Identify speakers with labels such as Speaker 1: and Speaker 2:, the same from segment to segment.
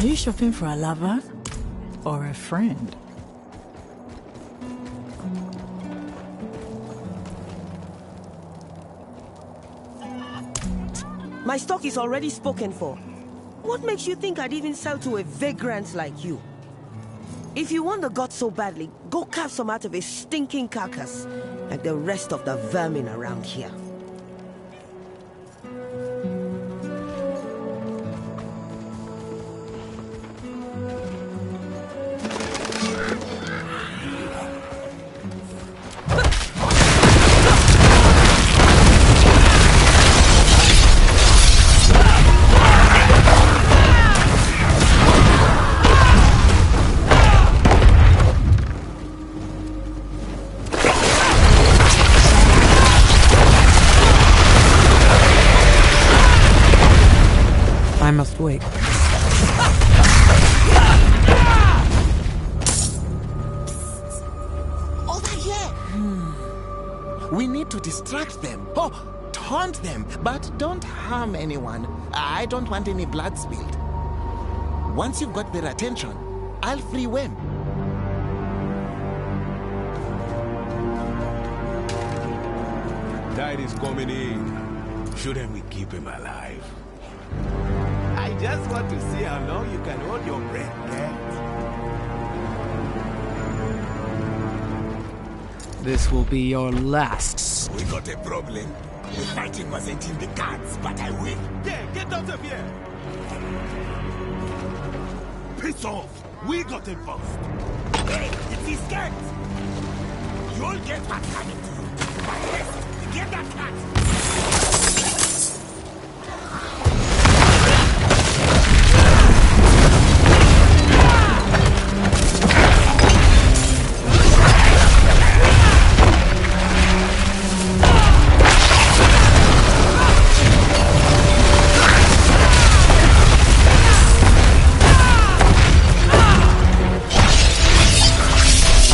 Speaker 1: Are you shopping for a lover or a friend?
Speaker 2: My stock is already spoken for. What makes you think I'd even sell to a vagrant like you? If you want the gods so badly, go carve some out of a stinking carcass, like the rest of the vermin around here.
Speaker 3: I must wait.
Speaker 4: Over here! We need to distract them. Oh, taunt them, but don't harm anyone. I don't want any blood spilled. Once you've got their attention, I'll free Wem.
Speaker 5: Tide is coming in. Shouldn't we keep him alive?
Speaker 6: I just want to see how long you can hold your breath, Cat.
Speaker 3: This will be your last.
Speaker 5: We got a problem. The fighting wasn't in the cards, but I win.
Speaker 6: Yeah, get out of here!
Speaker 5: Piss off! We got him first. Hey, it's his cat! You'll get what's coming to you. But first, get that cat!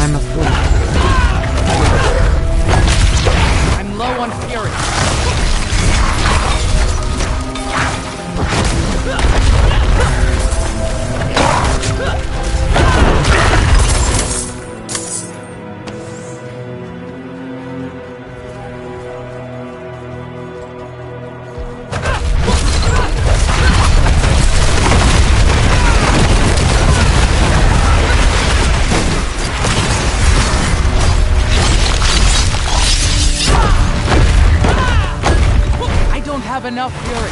Speaker 3: I'm a fool. I'm low on fury. I don't have enough fury.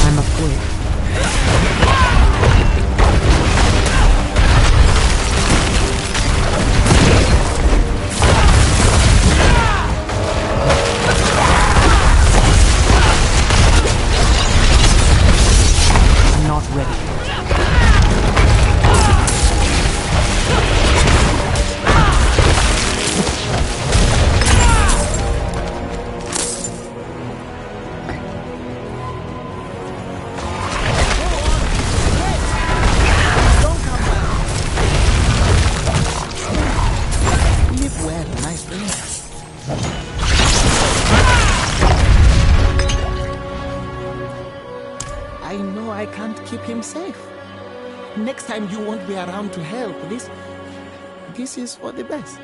Speaker 3: I'm a fool. I'm not ready.
Speaker 4: Live well, my friend. I know I can't keep him safe. Next time you won't be around to help. This is for the best.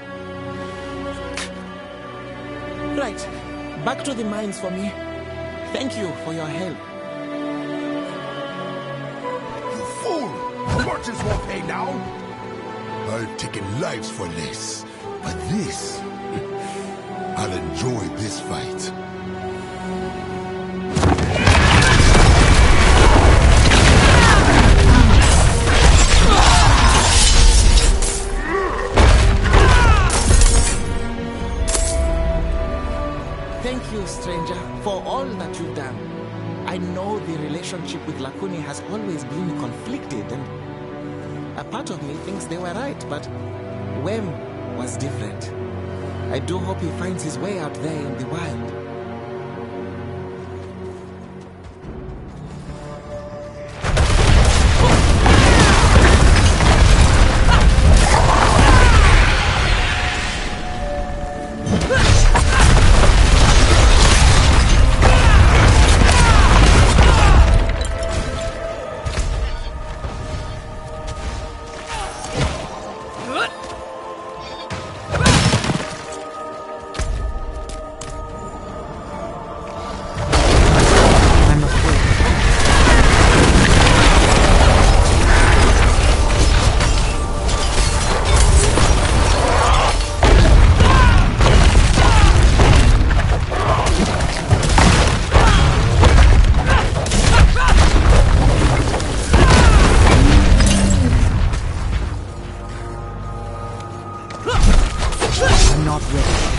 Speaker 4: Right. Back to the mines for me. Thank you for your help.
Speaker 5: You fool! Merchants won't pay now. I've taken lives for less. But this... I'll enjoy this fight.
Speaker 4: Thank you, stranger, for all that you've done. I know the relationship with Lakuni has always been conflicted, and a part of me thinks they were right, but Wem was different. I do hope he finds his way out there in the wild.
Speaker 3: I'm not ready.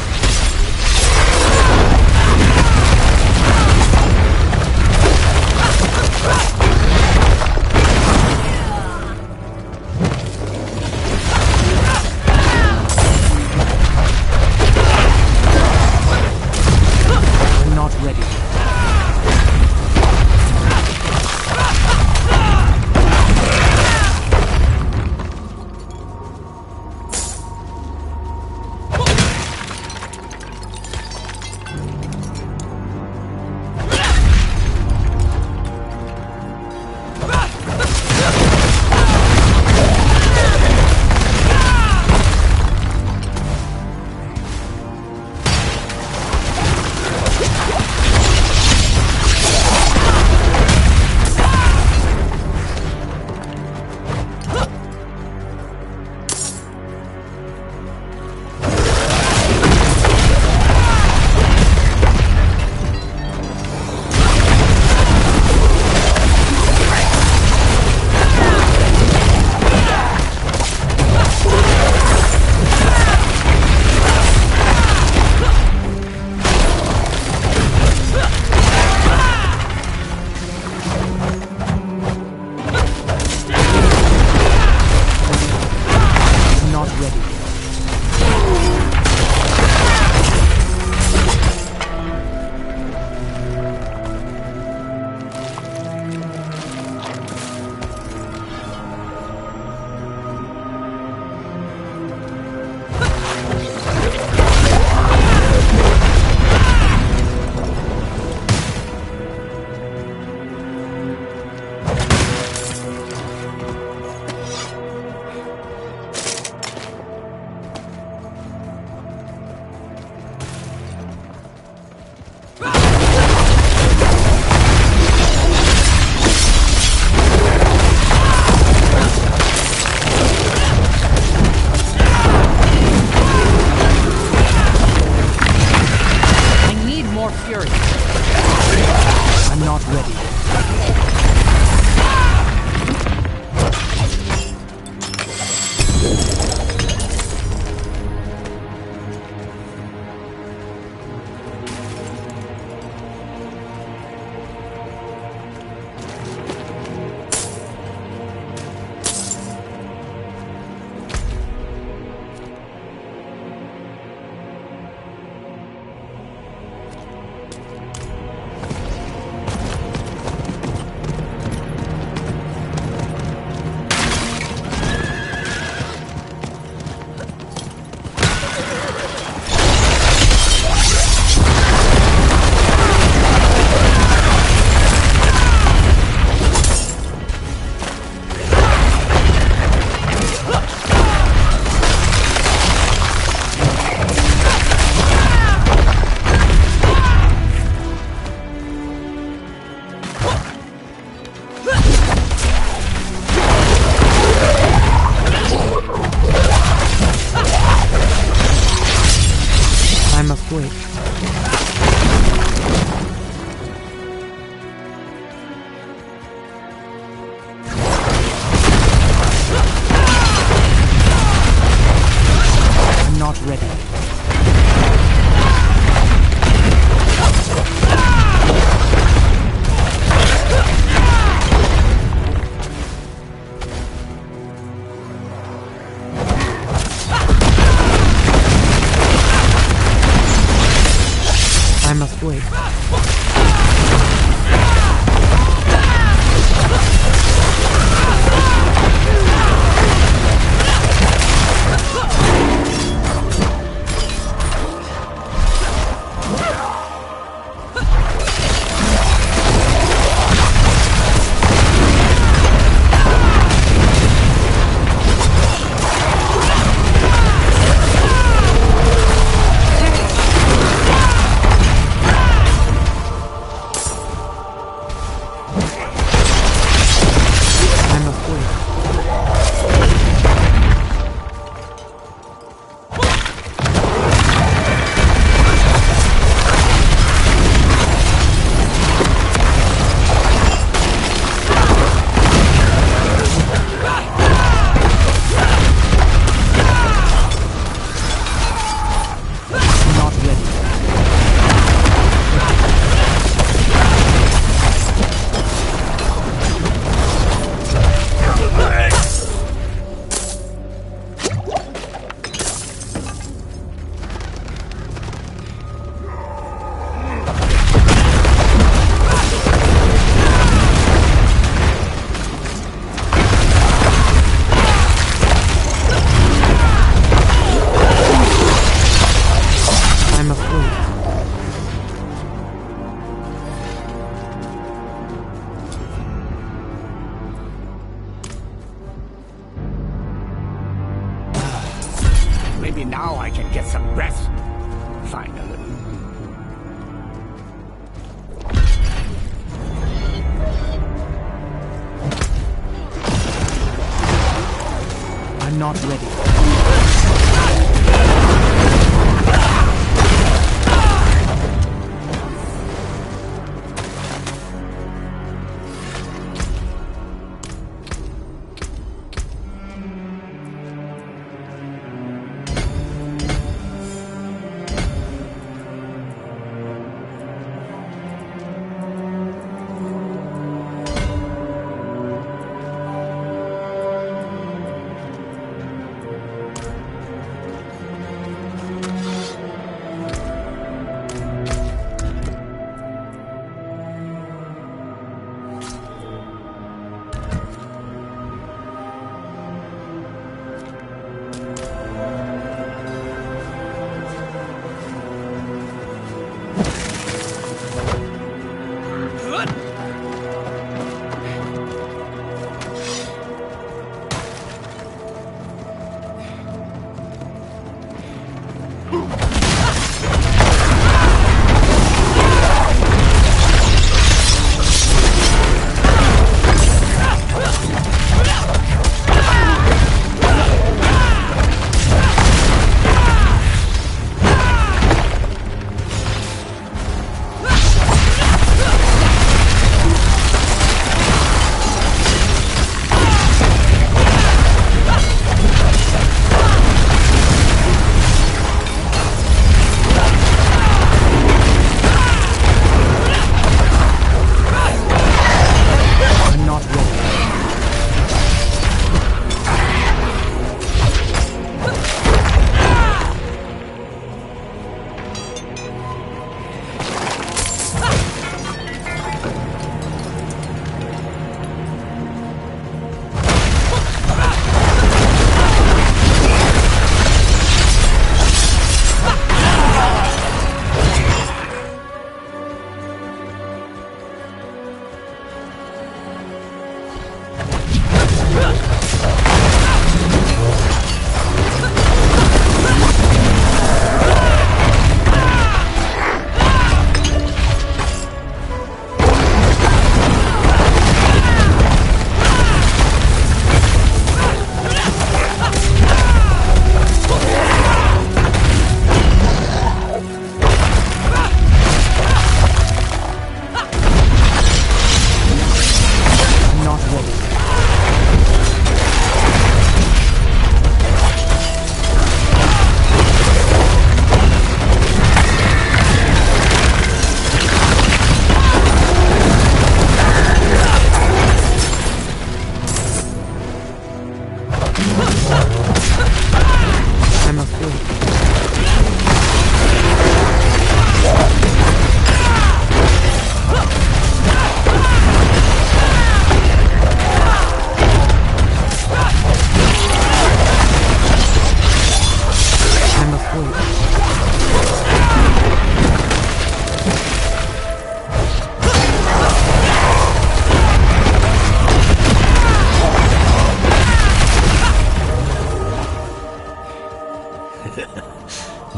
Speaker 3: I'm not ready.
Speaker 7: Maybe now I can get some rest. Finally.
Speaker 3: I'm not ready.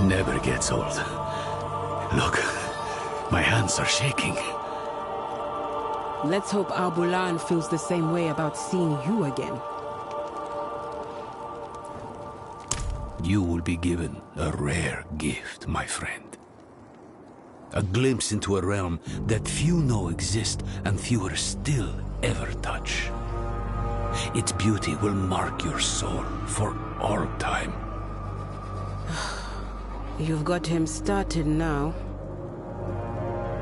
Speaker 7: Never gets old. Look, my hands are shaking.
Speaker 8: Let's hope Al-Bulan feels the same way about seeing you again.
Speaker 7: You will be given a rare gift, my friend. A glimpse into a realm that few know exist and fewer still ever touch. Its beauty will mark your soul for all time.
Speaker 8: You've got him started now.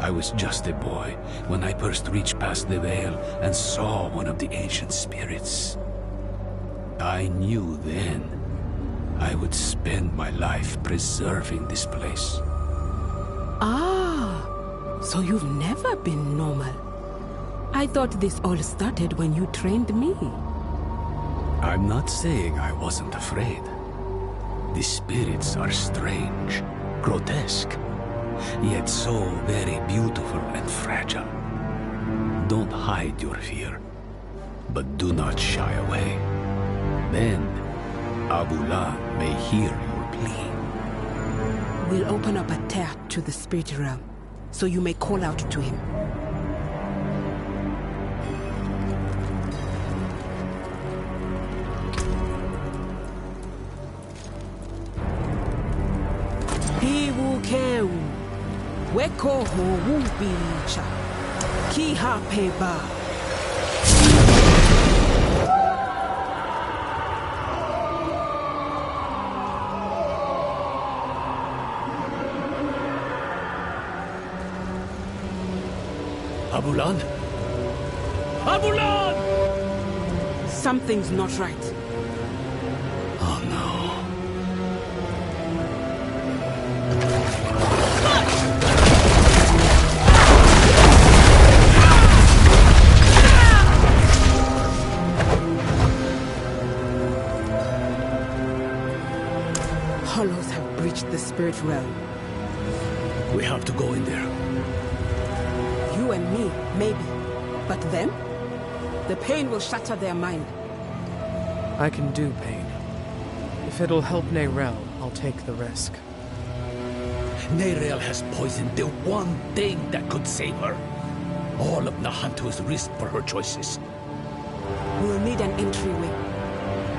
Speaker 7: I was just a boy when I first reached past the veil and saw one of the ancient spirits. I knew then I would spend my life preserving this place.
Speaker 8: Ah, so you've never been normal. I thought this all started when you trained me.
Speaker 7: I'm not saying I wasn't afraid. The spirits are strange, grotesque, yet so very beautiful and fragile. Don't hide your fear, but do not shy away. Then, Al-Bulan may hear your plea.
Speaker 8: We'll open up a tear to the spirit realm, so you may call out to him. Piwukeu, weko ho wubicha, ki hapeba.
Speaker 7: Abulan? Abulan!
Speaker 8: Something's not right.
Speaker 7: Oh no.
Speaker 8: Hollows have breached the spirit realm.
Speaker 7: We have to go in there.
Speaker 8: You and me, maybe. But them? The pain will shatter their mind.
Speaker 3: I can do pain. If it'll help Neyrelle, I'll take the risk.
Speaker 7: Neyrelle has poisoned the one thing that could save her. All of Nahantu's risk for her choices.
Speaker 8: We'll need an entryway.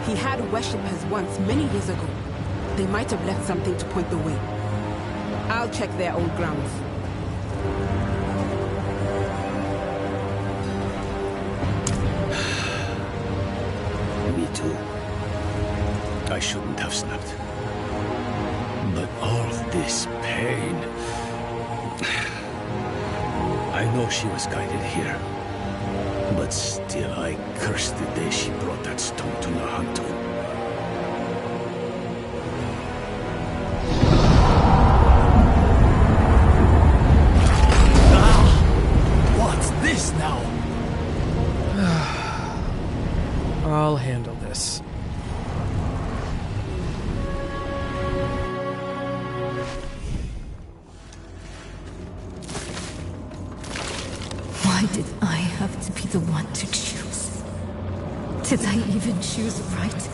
Speaker 8: He had worshippers once, many years ago. They might have left something to point the way. I'll check their old grounds.
Speaker 7: Me too. I shouldn't have snapped. But all this pain... I know she was guided here. But still, I curse the day she brought that stone to Nahantu. What's this now?
Speaker 3: I'll handle this.
Speaker 9: Why did I have to be the one to choose? Did I even choose right?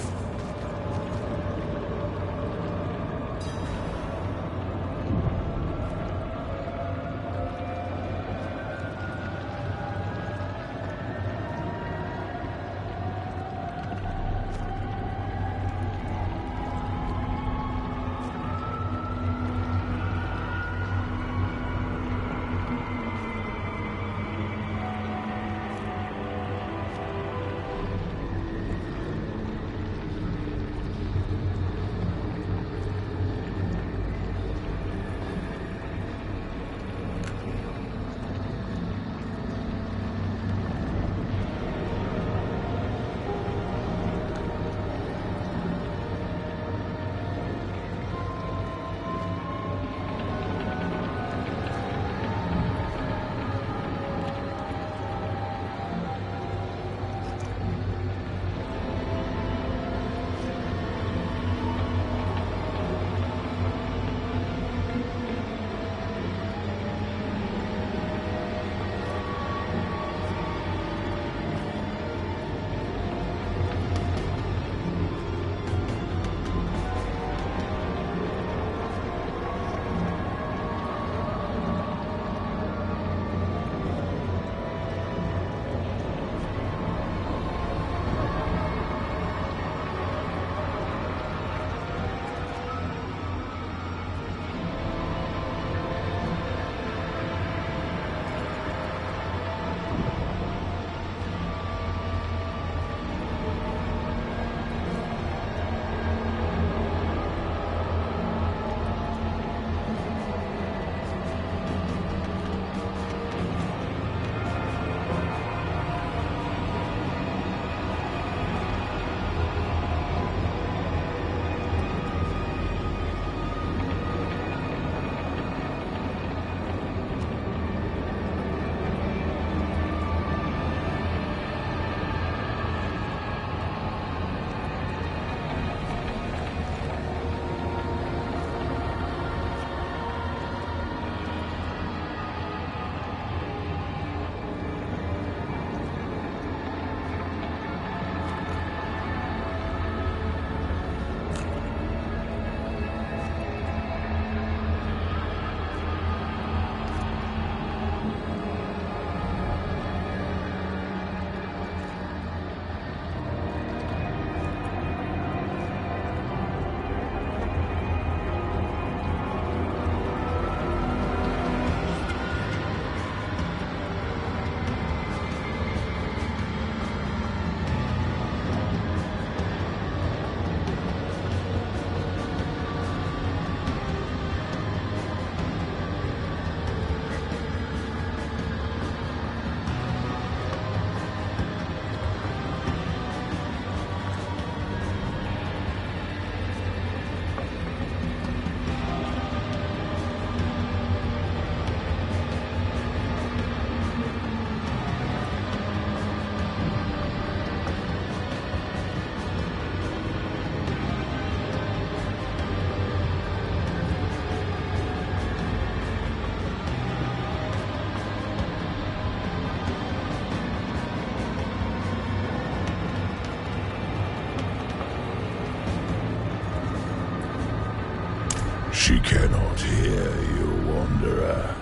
Speaker 5: She cannot hear you, Wanderer.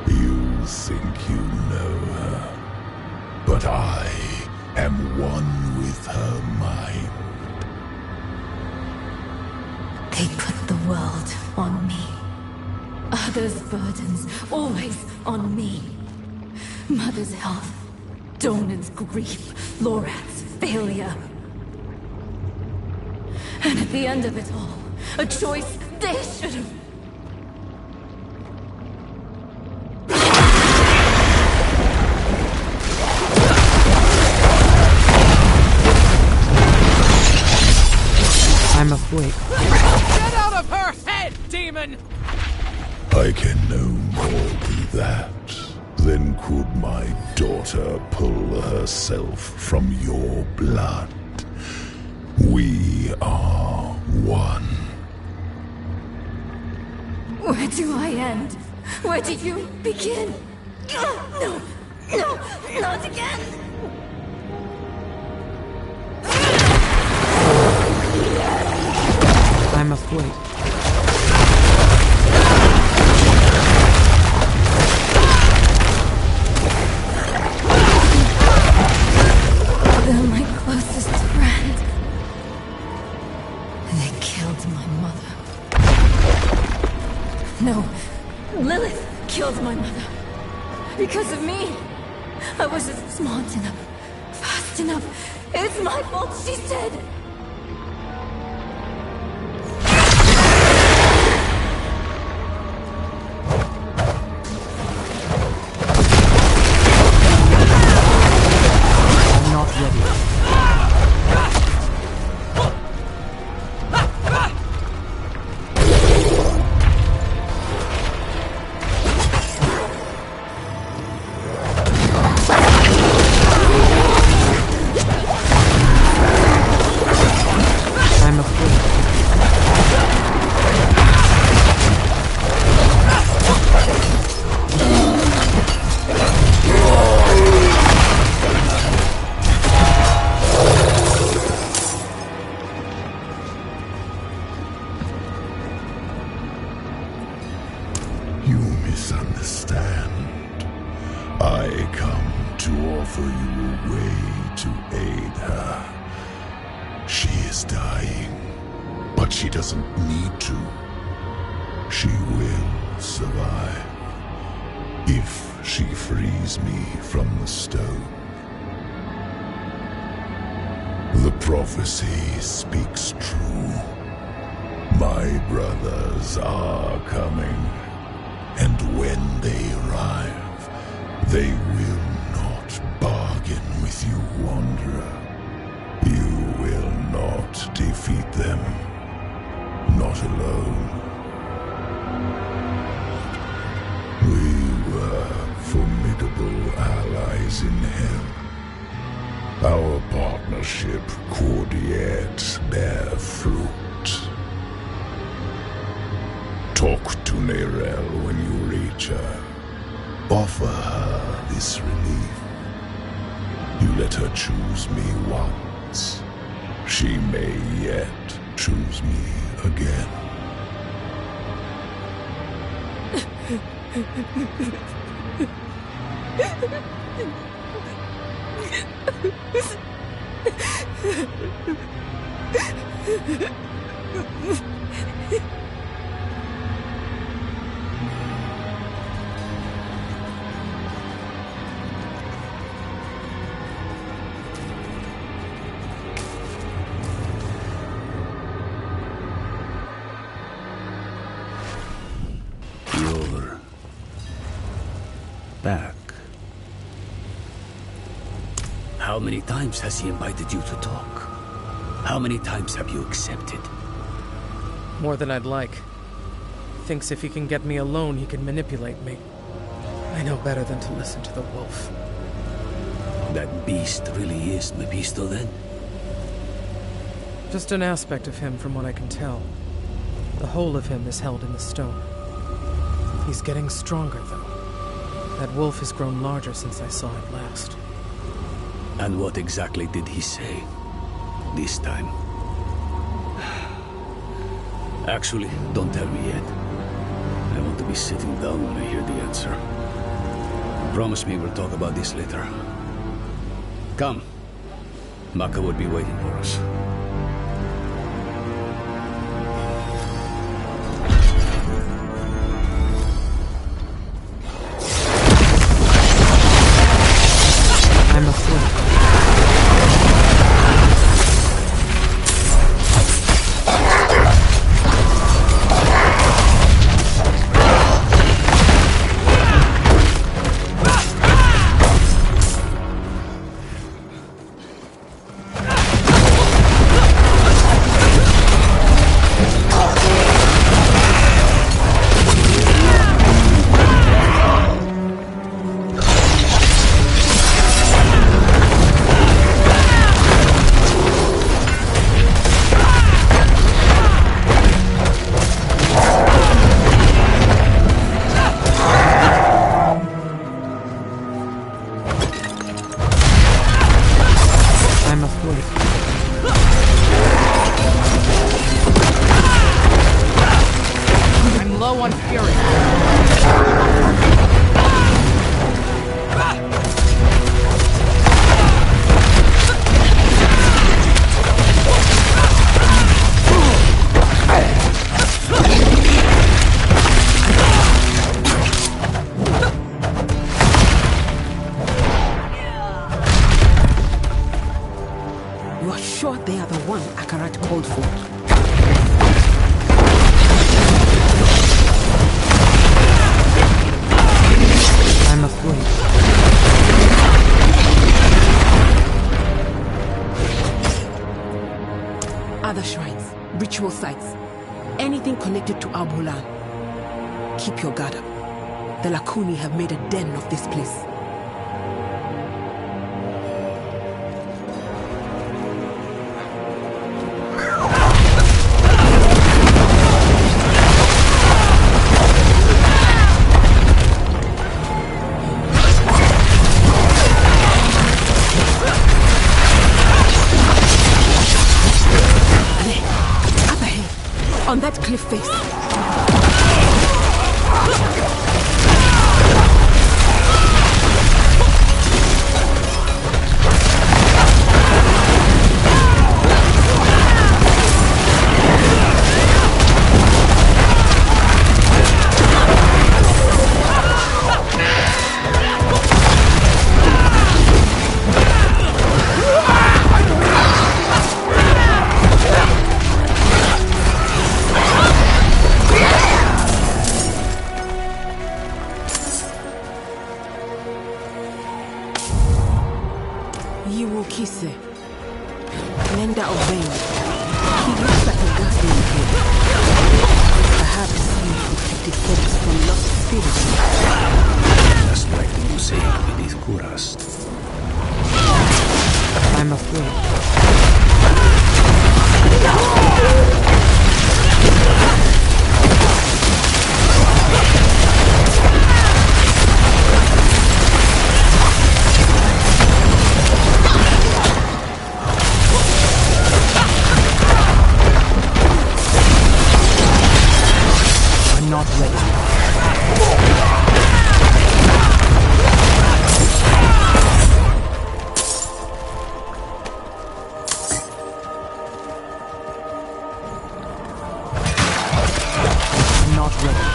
Speaker 5: You think you know her, but I am one with her mind.
Speaker 9: They put the world on me. Others' burdens always on me. Mother's health, Donan's grief, Lorath's failure. And at the end of it all, a choice they should have...
Speaker 3: I'm afraid.
Speaker 10: Get out of her head, demon!
Speaker 5: I can no more do that than could my daughter pull herself from your blood. We are one.
Speaker 9: Where do I end? Where do you begin? No, no, not again!
Speaker 3: I'm afraid.
Speaker 9: They're my closest friend. They killed my mother. No, Lilith killed my mother. Because of me. I wasn't smart enough, fast enough. It's my fault she's dead.
Speaker 5: Prophecy speaks true. My brothers are coming, and when they arrive, they will not bargain with you, Wanderer. You will not defeat them, not alone. We were formidable allies in hell. Our partnership could yet bear fruit. Talk to Neyrelle when you reach her. Offer her this relief. You let her choose me once. She may yet choose me again.
Speaker 7: You're back. How many times has he invited you to talk? How many times have you accepted?
Speaker 3: More than I'd like. Thinks if he can get me alone, he can manipulate me. I know better than to listen to the wolf.
Speaker 7: That beast really is Mephisto, then?
Speaker 3: Just an aspect of him from what I can tell. The whole of him is held in the stone. He's getting stronger, though. That wolf has grown larger since I saw it last.
Speaker 7: And what exactly did he say this time? Actually, don't tell me yet. I want to be sitting down when I hear the answer. Promise me we'll talk about this later. Come. Maka will be waiting for us.
Speaker 3: I'm afraid. I'm afraid.
Speaker 10: I'm low on fury.
Speaker 8: You are sure they are the one Akarat called for?
Speaker 3: I'm afraid.
Speaker 8: Other shrines, ritual sites, anything connected to Al-Bulan. Keep your guard up. The Lakuni have made a den of this place. Up ahead, on that cliff face. Kise, lender of rain. He looks like a guardian here. Perhaps he protected folks from lost spirits.
Speaker 7: Just like the mosaic beneath Kuras.
Speaker 3: I'm afraid. Not ready. I'm not ready.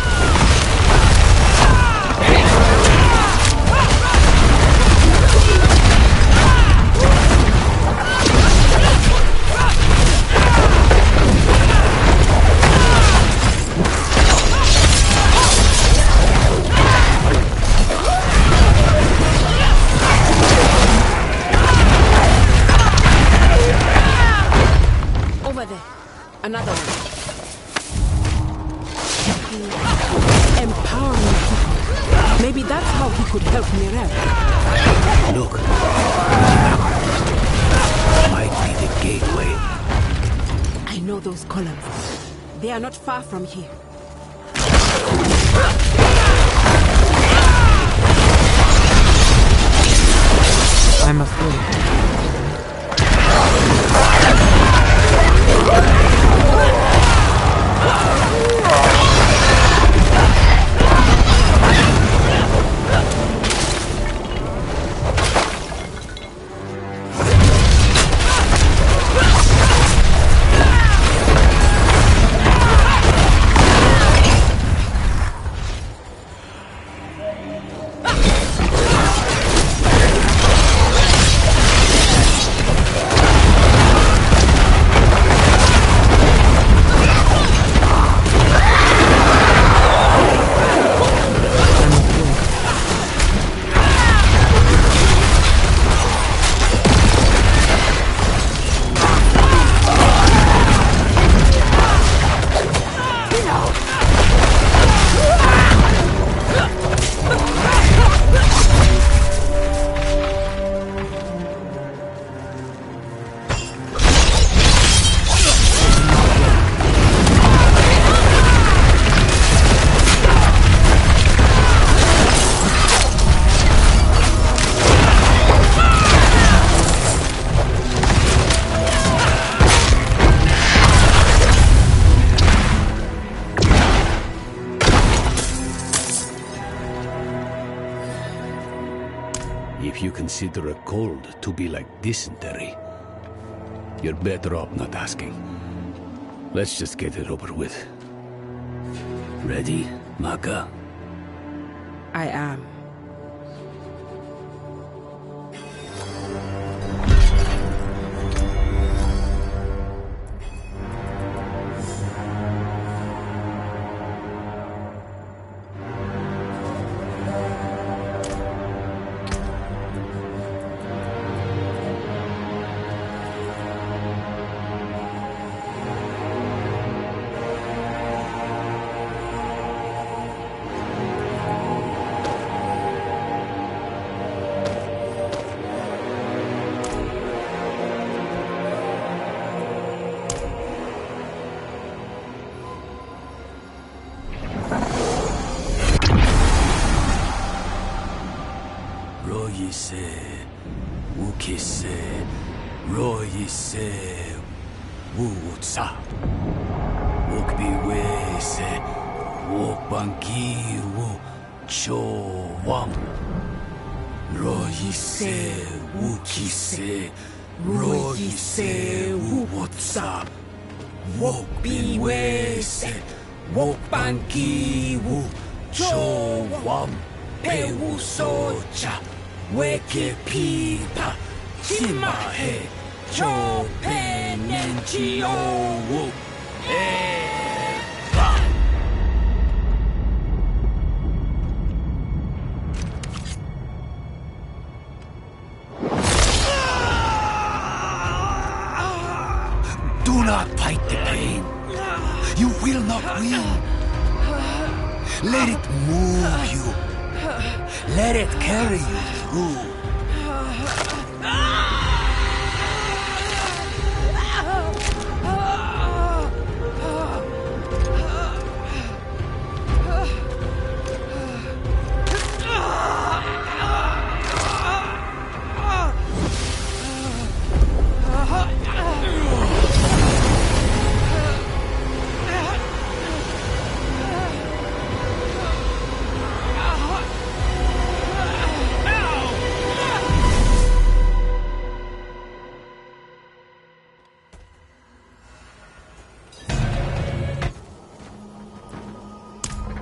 Speaker 8: Another one. Empowering people. Maybe that's how he could help Mirel.
Speaker 7: Look. Might be the gateway.
Speaker 8: I know those columns. They are not far from here.
Speaker 3: I'm afraid.
Speaker 7: If you consider a cold to be like dysentery, you're better off not asking. Let's just get it over with. Ready, Maka?
Speaker 8: I am.
Speaker 7: Royise, Wukise, Royise, Wutsa, Wukbiwese, Wukbankiru, Chowam, Royise, Wukise, Royise, Wutsa, Wukbiwese, Wukbankiru, Chowam, Pewusocha. Weke pipa, chimahe, chope nenchiowu, eva. Do not fight the pain. You will not win. Let it move you. Let it carry you through.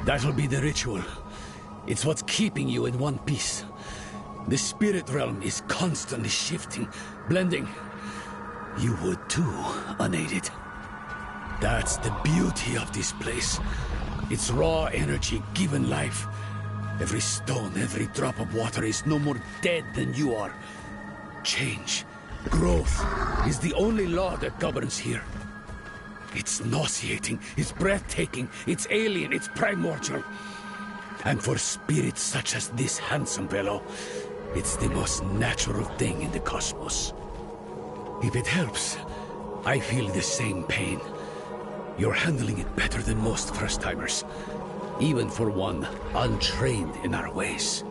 Speaker 7: That'll be the ritual. It's what's keeping you in one piece. The spirit realm is constantly shifting, blending. You would too, unaided. That's the beauty of this place. It's raw energy given life. Every stone, every drop of water is no more dead than you are. Change, growth, is the only law that governs here. It's nauseating, it's breathtaking, it's alien, it's primordial. And for spirits such as this handsome fellow, it's the most natural thing in the cosmos. If it helps, I feel the same pain. You're handling it better than most first-timers, even for one untrained in our ways.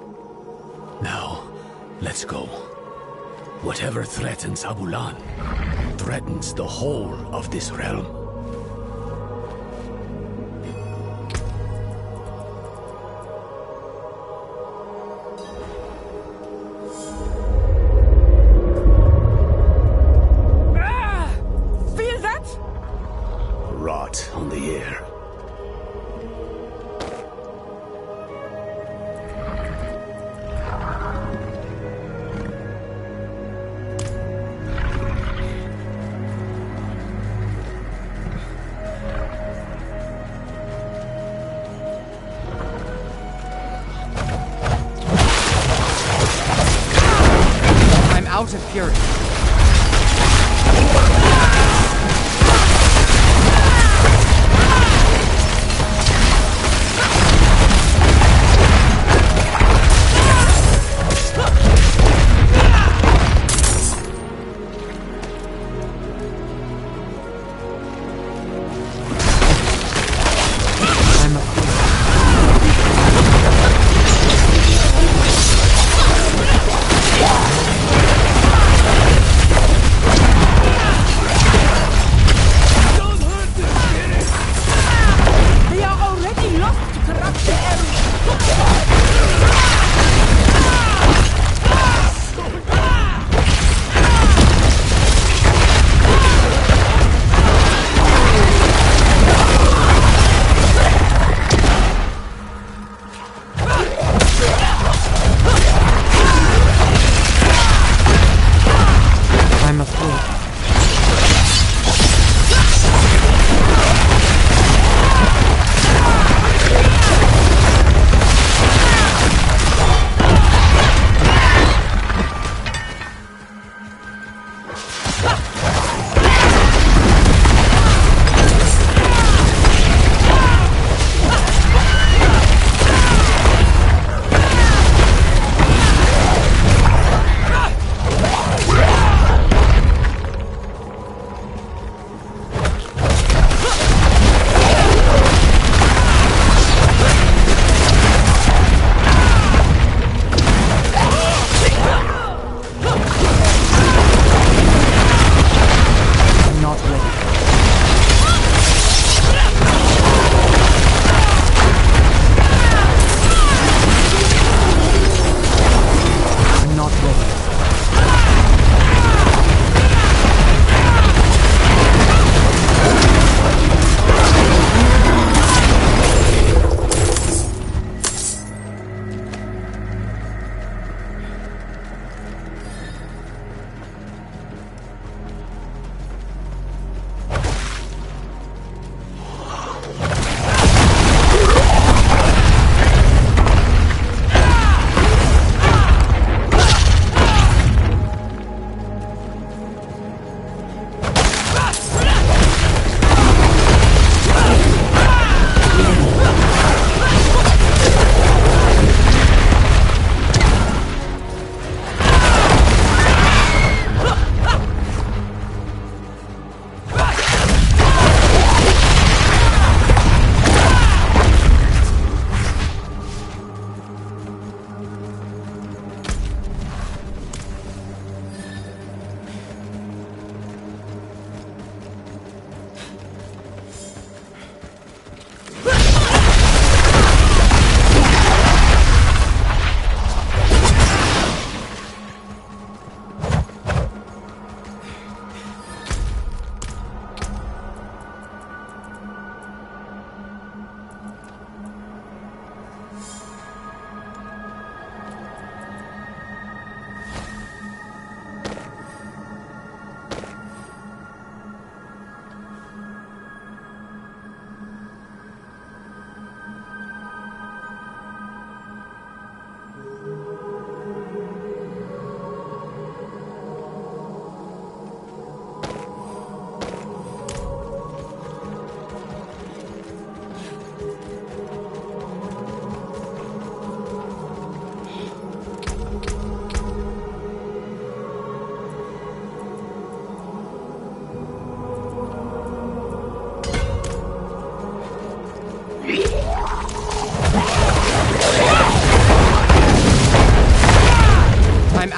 Speaker 7: Now, let's go. Whatever threatens Abulan, threatens the whole of this realm. Rot on the air.
Speaker 3: I'm out of fury.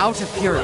Speaker 10: out of fury.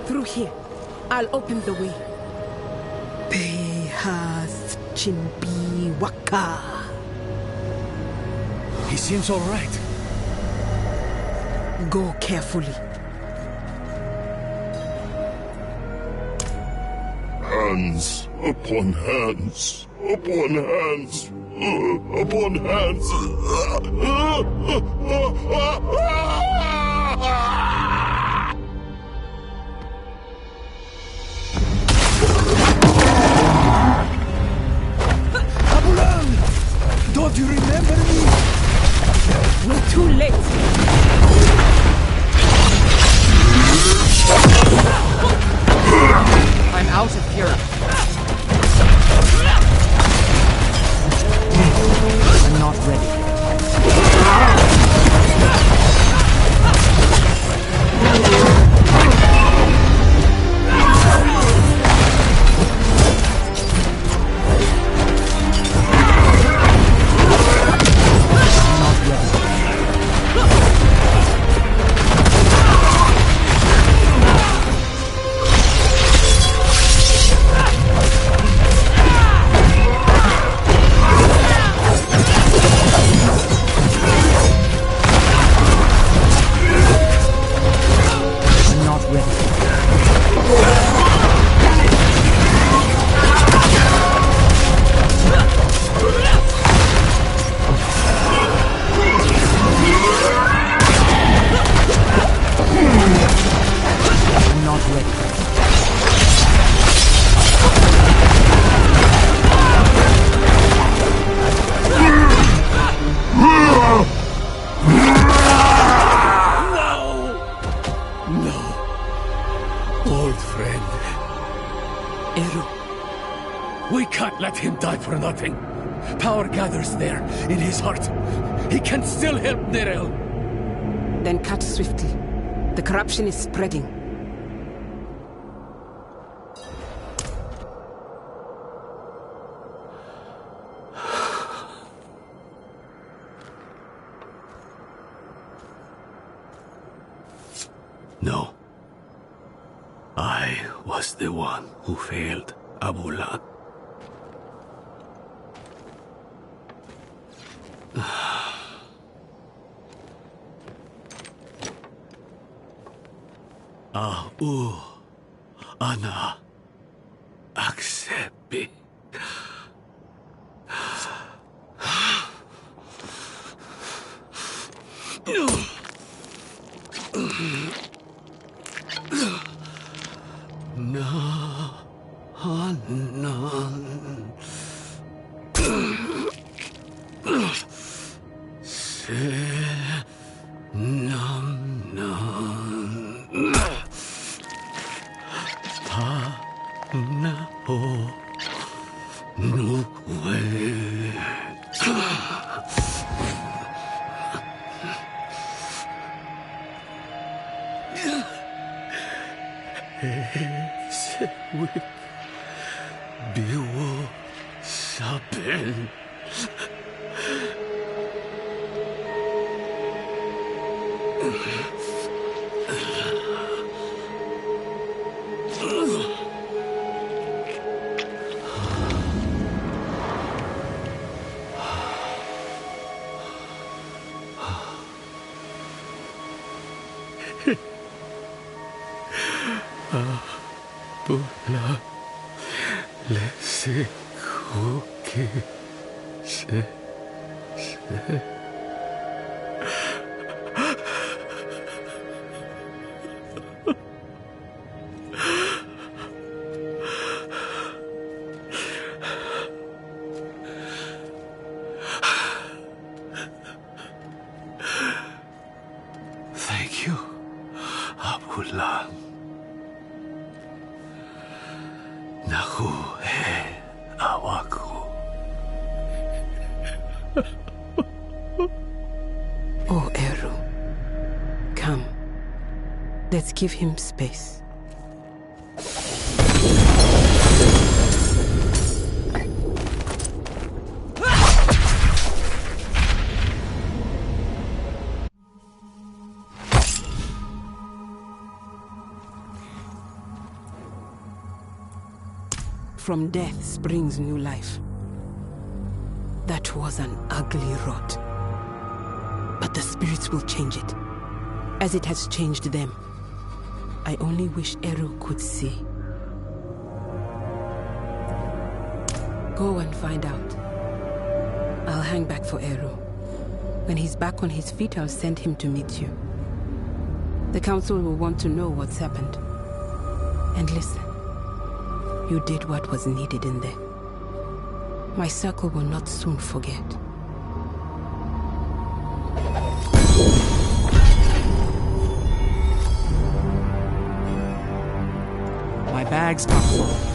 Speaker 8: Through here. I'll open the way. Behas Chimbi Waka.
Speaker 7: He seems all right.
Speaker 8: Go carefully.
Speaker 5: Hands upon hands, upon hands, upon hands.
Speaker 7: Don't you remember me?
Speaker 8: We're too late.
Speaker 10: I'm out of fury. I'm not ready.
Speaker 7: We can't let him die for nothing. Power gathers there, in his heart. He can still help Nerel.
Speaker 8: Then cut swiftly. The corruption is spreading.
Speaker 7: No. I was the one who failed Abulan. Ana accept. Abula lese kuki se. Thank you, Abula. Naku he awaku.
Speaker 8: Oh, Eru. Come. Let's give him space. From death springs new life. That was an ugly rot. But the spirits will change it, as it has changed them. I only wish Eru could see. Go and find out. I'll hang back for Eru. When he's back on his feet, I'll send him to meet you. The council will want to know what's happened. And listen. You did what was needed in there. My circle will not soon forget.
Speaker 10: My bag's not full.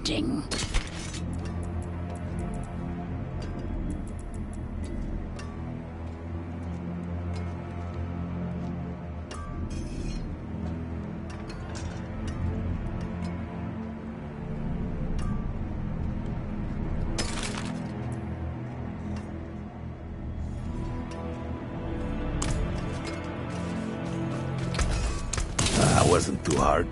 Speaker 9: hunting.
Speaker 7: That wasn't too hard.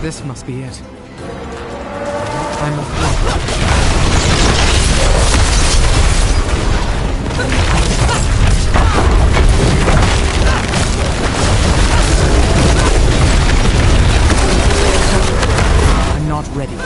Speaker 3: This must be it. I'm afraid. I'm not ready.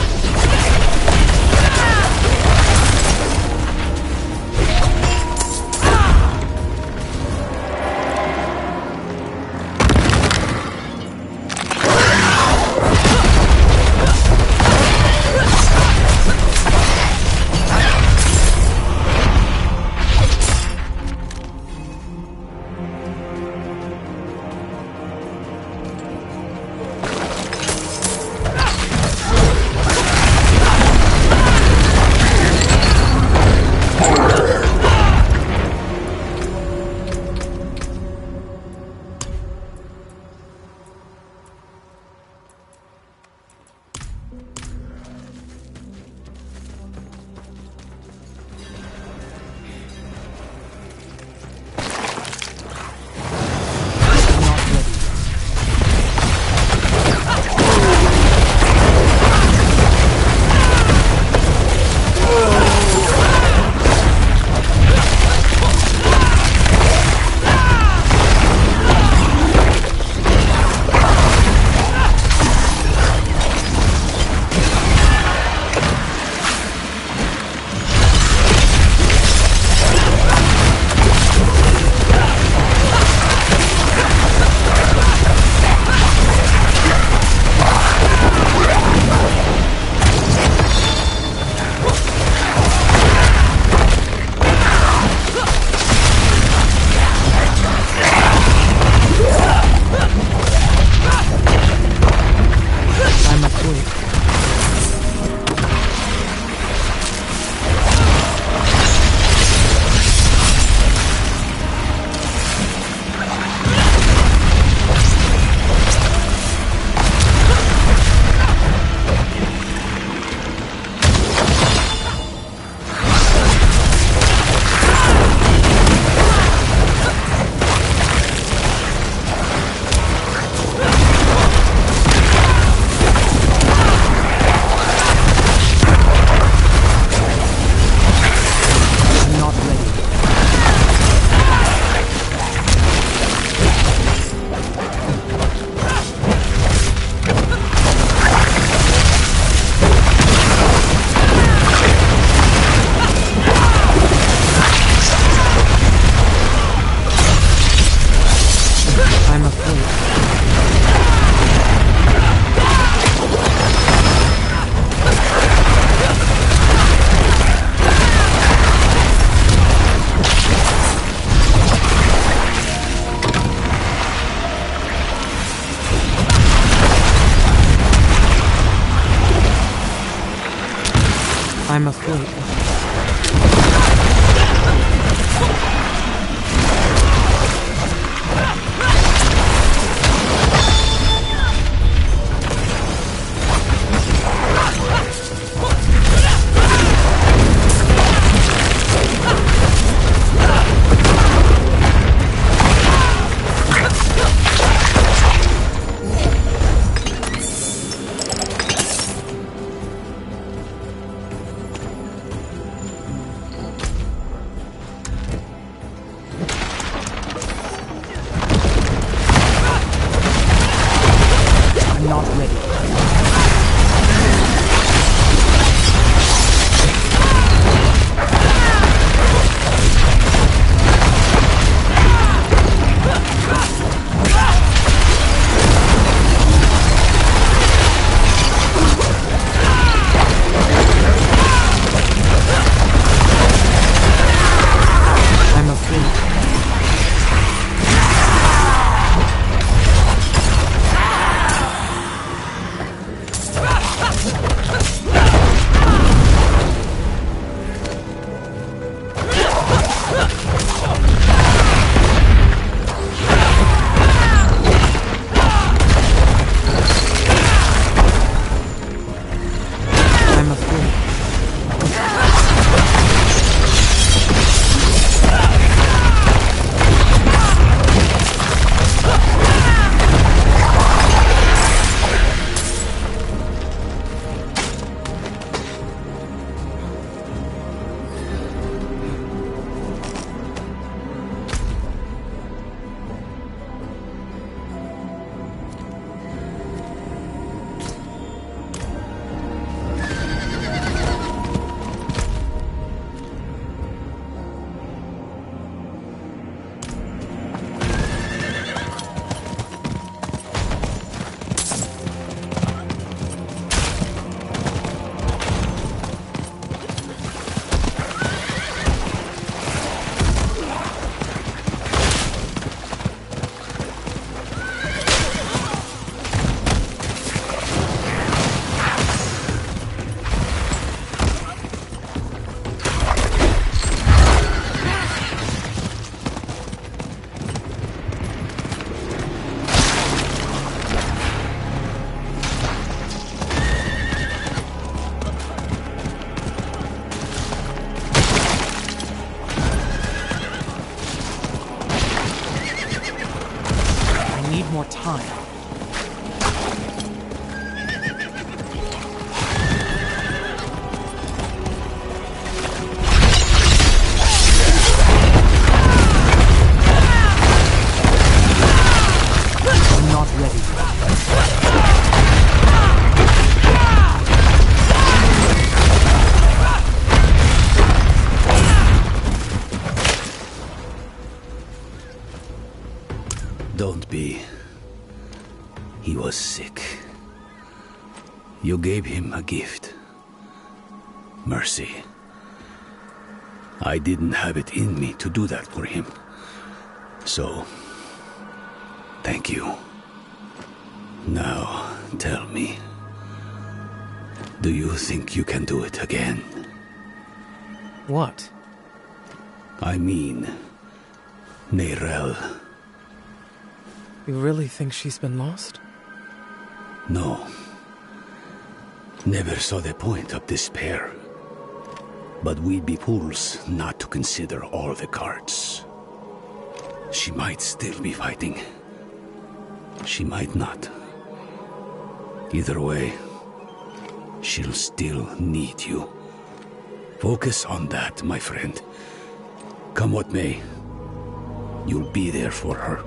Speaker 3: I'm afraid.
Speaker 10: More time. I'm not ready.
Speaker 7: Don't be. He was sick. You gave him a gift. Mercy. I didn't have it in me to do that for him. So, thank you. Now, tell me. Do you think you can do it again?
Speaker 3: What?
Speaker 7: I mean, Neyrelle.
Speaker 3: You really think she's been lost?
Speaker 7: No. Never saw the point of despair. But we'd be fools not to consider all the cards. She might still be fighting. She might not. Either way, she'll still need you. Focus on that, my friend. Come what may, you'll be there for her.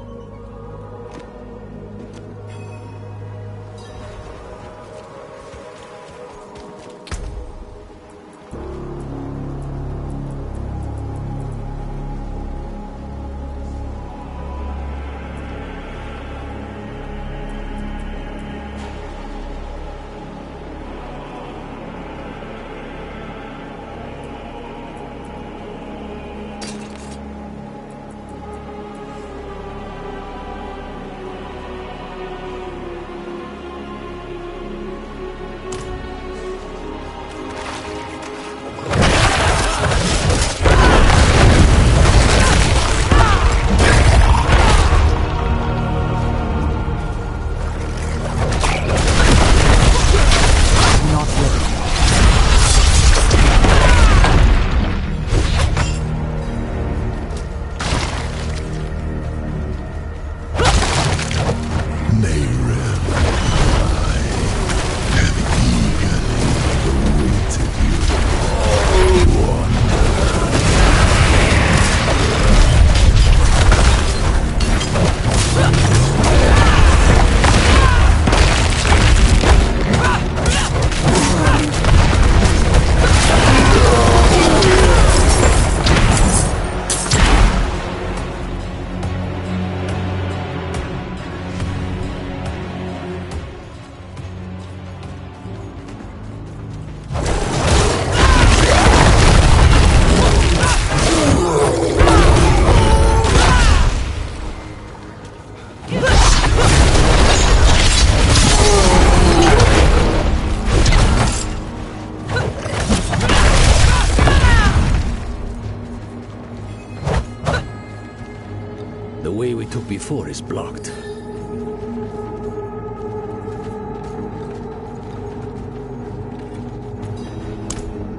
Speaker 7: 4 is blocked.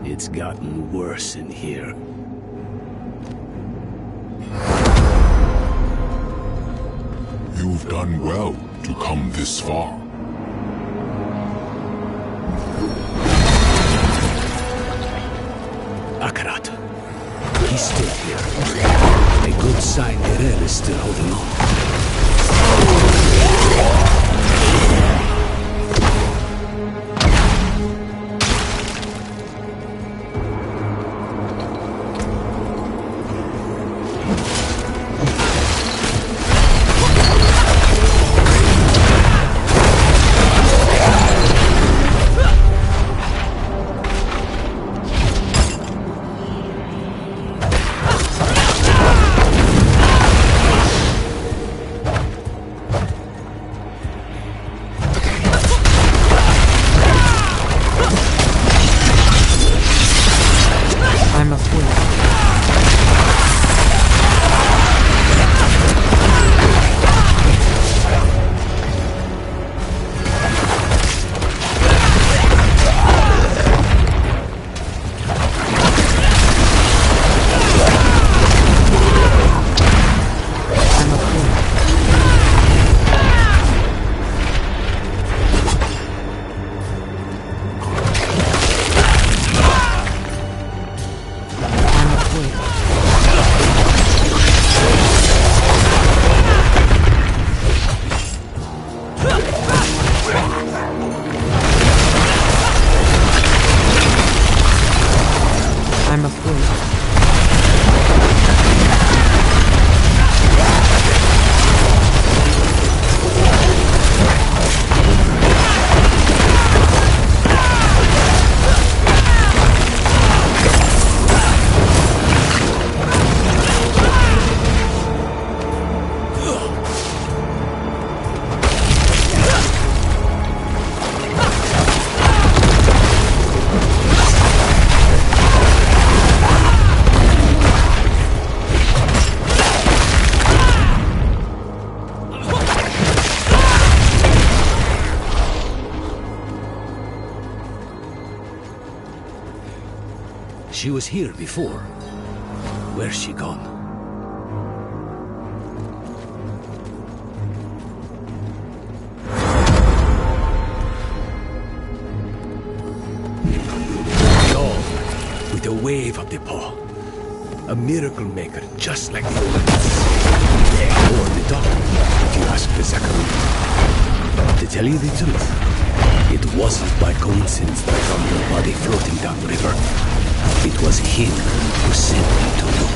Speaker 7: It's gotten worse in here.
Speaker 5: You've done well to come this far.
Speaker 7: Akarat. He's still here. A good sign Irel is still holding on. She was here before. Where's she gone? Dog, with a wave of the paw. A miracle maker, just like the old ones. Or the doctor, if you ask the Zachary. To tell you the truth, it wasn't by coincidence that I found your body floating down the river. It was him who sent me to you.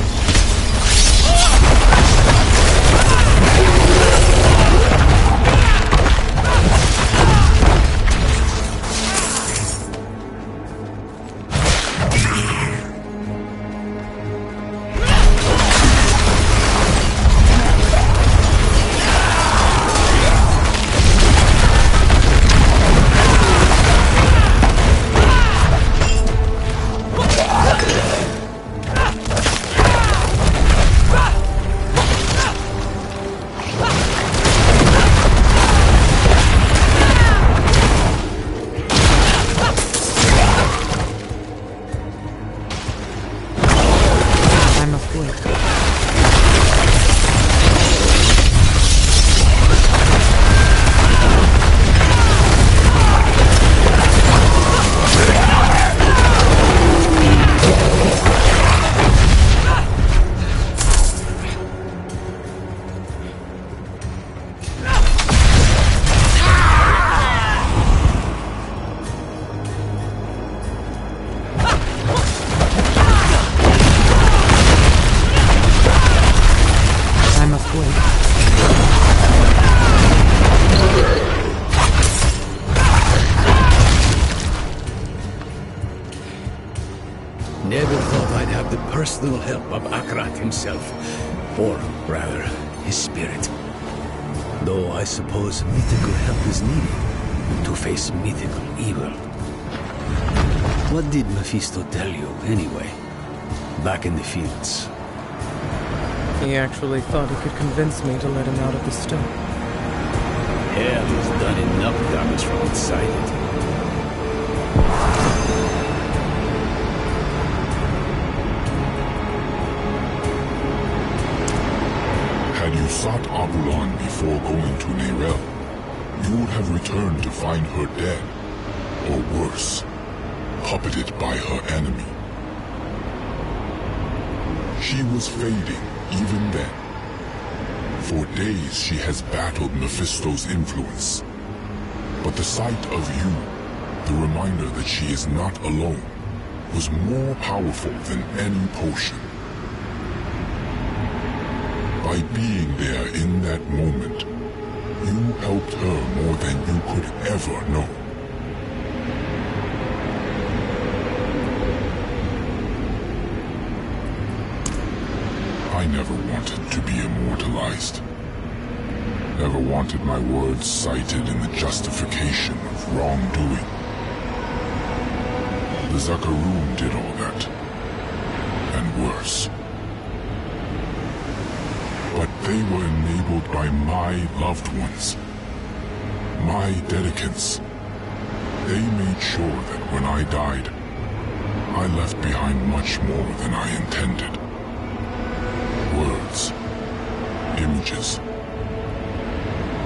Speaker 7: Never thought I'd have the personal help of Akrat himself. Or, rather, his spirit. Though I suppose mythical help is needed to face mythical evil. What did Mephisto tell you, anyway? Back in the fields.
Speaker 3: He actually thought he could convince me to let him out of the stone.
Speaker 7: Hell has done enough damage from inside it.
Speaker 5: Had you sought Abulan before going to Nerel, you would have returned to find her dead, or worse, puppeted by her enemy. She was fading even then. For days she has battled Mephisto's influence. But the sight of you, the reminder that she is not alone, was more powerful than any potion. By being there in that moment, you helped her more than you could ever know. I never wanted to be immortalized. Never wanted my words cited in the justification of wrongdoing. The Zakarum did all that, and worse. But they were enabled by my loved ones, my dedicants. They made sure that when I died, I left behind much more than I intended. Words, images.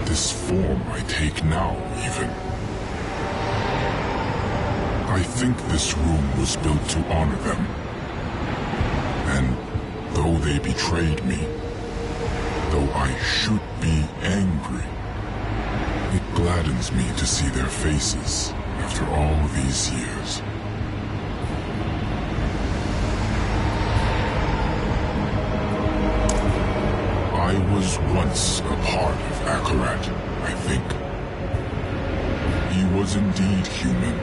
Speaker 5: This form I take now, even. I think this room was built to honor them. And though they betrayed me, though I should be angry, it gladdens me to see their faces after all these years. I was once a part of Akarat, I think. He was indeed human,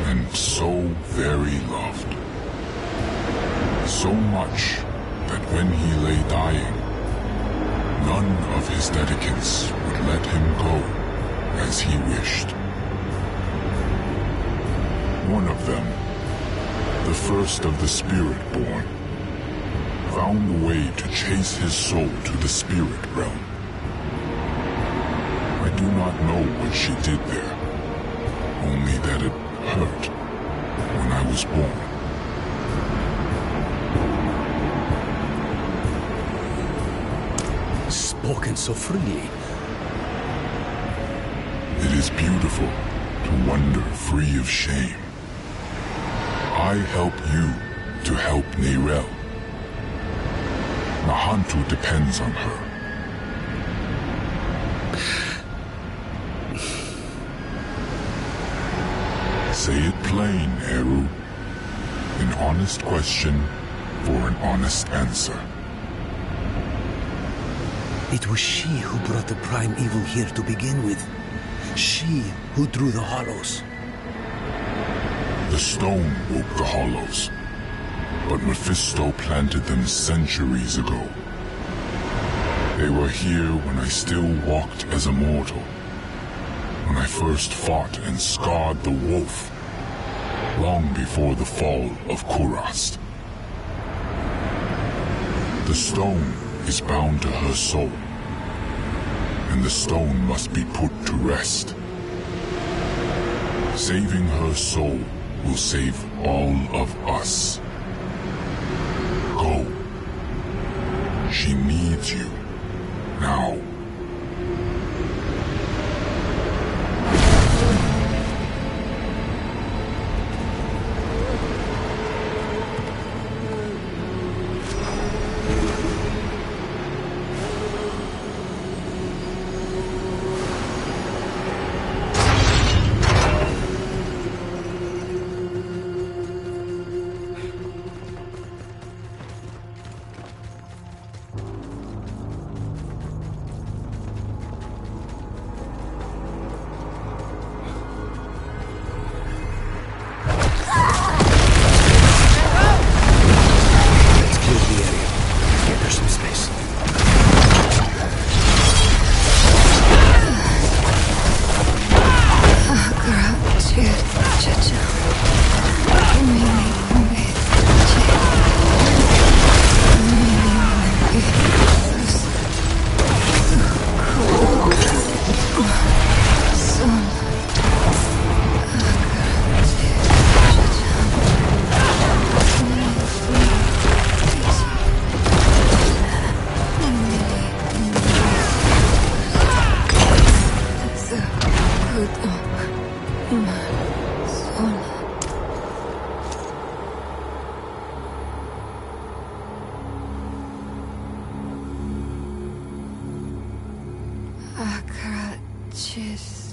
Speaker 5: and so very loved. So much that when he lay dying, none of his dedicants would let him go as he wished. One of them, the first of the Spirit-born, found a way to chase his soul to the spirit realm. I do not know what she did there, only that it hurt when I was born.
Speaker 7: Spoken so freely.
Speaker 5: It is beautiful to wander free of shame. I help you to help Nerel. Nahantu depends on her. Say it plain, Eru. An honest question for an honest answer.
Speaker 7: It was she who brought the prime evil here to begin with. She who drew the hollows.
Speaker 5: The stone woke the hollows, but Mephisto planted them centuries ago. They were here when I still walked as a mortal, when I first fought and scarred the wolf, long before the fall of Kurast. The stone is bound to her soul, and the stone must be put to rest. Saving her soul will save all of us. Go. She needs you now.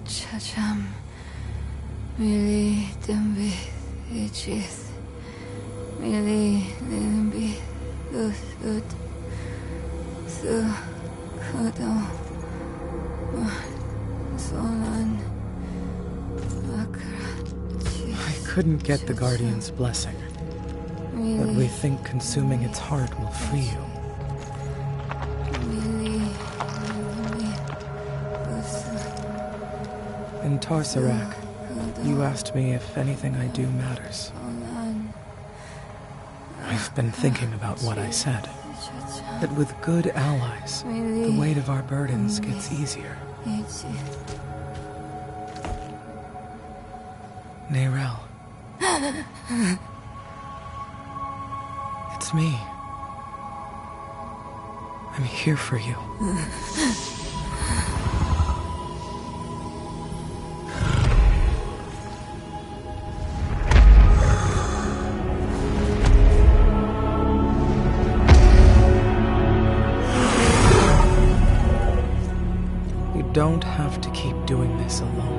Speaker 9: Chacham Mili Dumbi Ichis Mili Limbi Usut Su Kodo Solan
Speaker 3: I couldn't get the Guardian's blessing, but we think consuming its heart will free you. In Tarsarak, you asked me if anything I do matters. I've been thinking about what I said. That with good allies, the weight of our burdens gets easier. Neyrelle. It's me. I'm here for you. You don't have to keep doing this alone.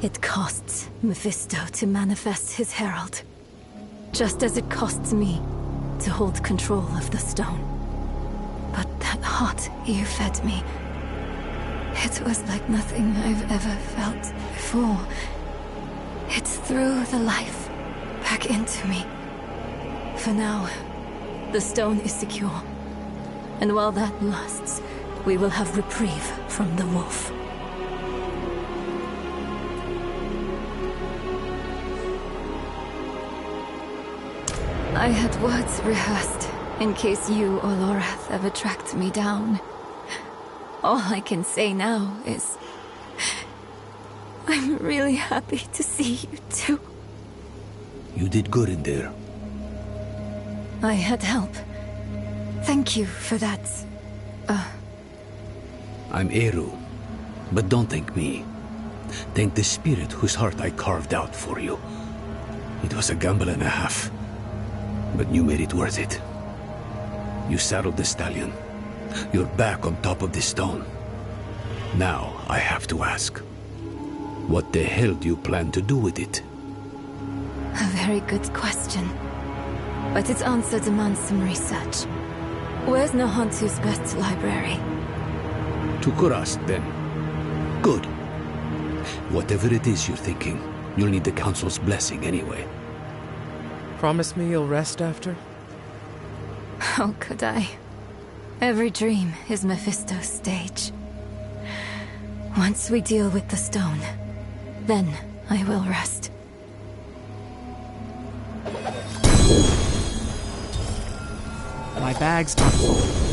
Speaker 9: It costs Mephisto to manifest his herald, just as it costs me to hold control of the stone. But that heart you fed me, it was like nothing I've ever felt before. It threw the life back into me. For now, the stone is secure. And while that lasts, we will have reprieve from the wolf. I had words rehearsed in case you or Lorath ever tracked me down. All I can say now is... I'm really happy to see you too.
Speaker 7: You did good in there.
Speaker 9: I had help. Thank you for that.
Speaker 7: I'm Eru, but don't thank me. Thank the spirit whose heart I carved out for you. It was a gamble and a half, but you made it worth it. You saddled the stallion. You're back on top of the stone. Now I have to ask, what the hell do you plan to do with it?
Speaker 9: A very good question. But its answer demands some research. Where's Nahantu's best library?
Speaker 7: To Kurast, then. Good. Whatever it is you're thinking, you'll need the Council's blessing anyway.
Speaker 3: Promise me you'll rest after?
Speaker 9: How could I? Every dream is Mephisto's stage. Once we deal with the stone, then I will rest.
Speaker 10: My bags are full.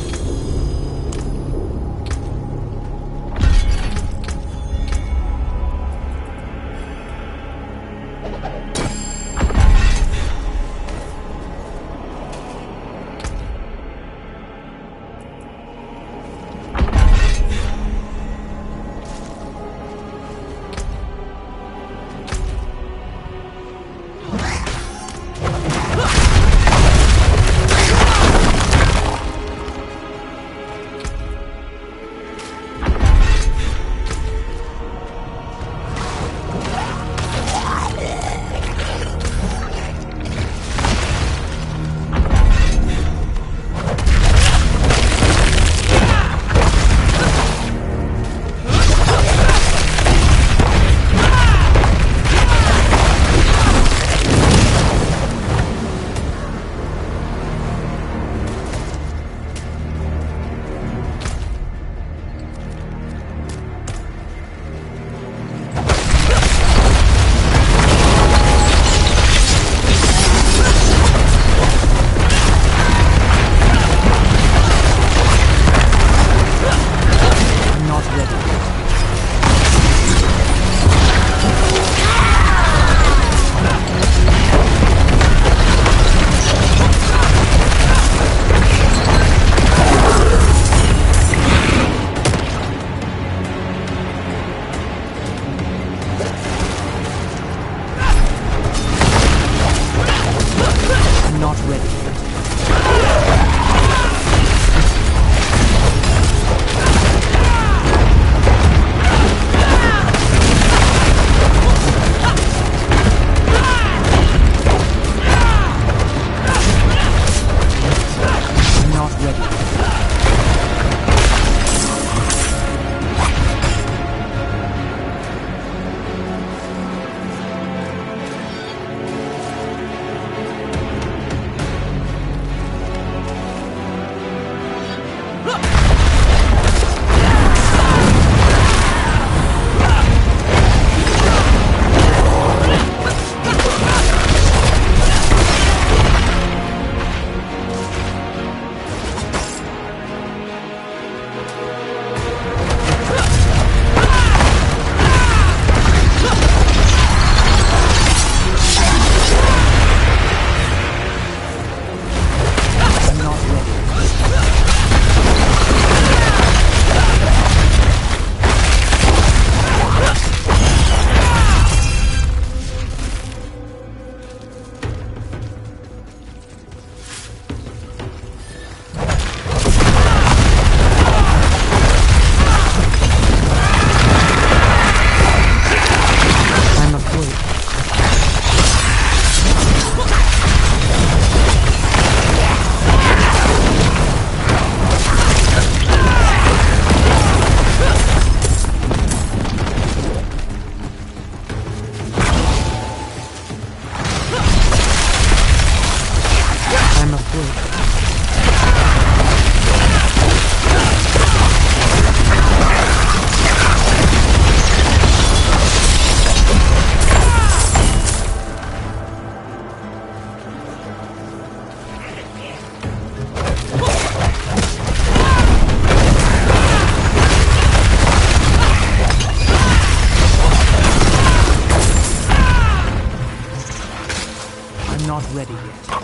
Speaker 10: ready yet.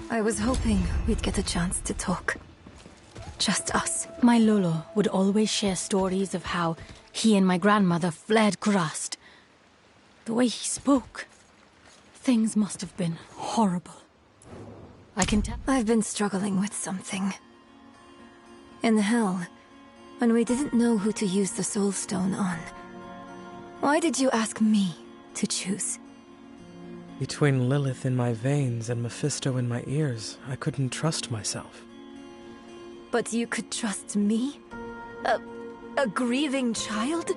Speaker 9: I was hoping we'd get a chance to talk. Just us.
Speaker 11: My Lolo would always share stories of how he and my grandmother fled Kurast. The way he spoke, things must have been horrible. I can tell.
Speaker 9: I've been struggling with something. In hell, when we didn't know who to use the Soul Stone on, why did you ask me to choose?
Speaker 3: Between Lilith in my veins and Mephisto in my ears, I couldn't trust myself.
Speaker 9: But you could trust me? A grieving child?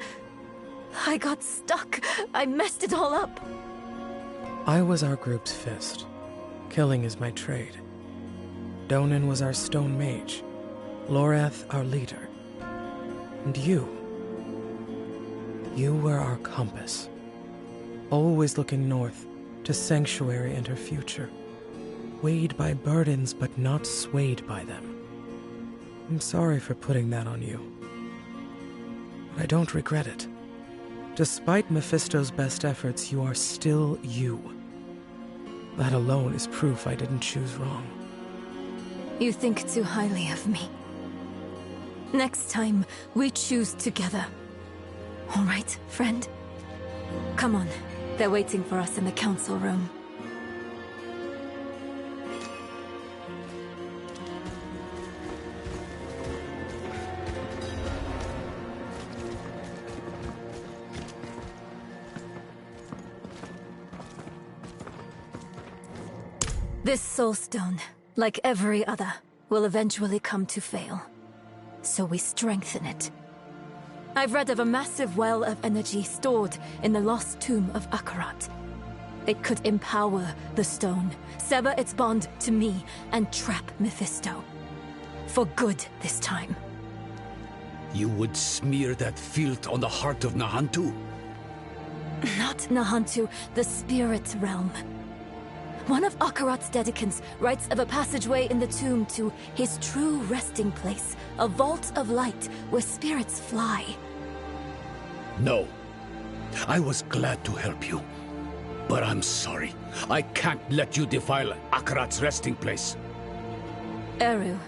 Speaker 9: I got stuck. I messed it all up.
Speaker 3: I was our group's fist. Killing is my trade. Donan was our stone mage. Lorath our leader. And you were our compass. Always looking north, to sanctuary and her future. Weighed by burdens, but not swayed by them. I'm sorry for putting that on you. But I don't regret it. Despite Mephisto's best efforts, you are still you. That alone is proof I didn't choose wrong.
Speaker 9: You think too highly of me. Next time, we choose together. All right, friend? Come on. They're waiting for us in the council room. This soul stone, like every other, will eventually come to fail. So we strengthen it. I've read of a massive well of energy stored in the lost tomb of Akarat. It could empower the stone, sever its bond to me, and trap Mephisto. For good this time.
Speaker 7: You would smear that filth on the heart of Nahantu?
Speaker 9: Not Nahantu, the spirit realm. One of Akarat's dedicants writes of a passageway in the tomb to his true resting place, a vault of light where spirits fly.
Speaker 7: No. I was glad to help you. But I'm sorry. I can't let you defile Akarat's resting place.
Speaker 9: Eru,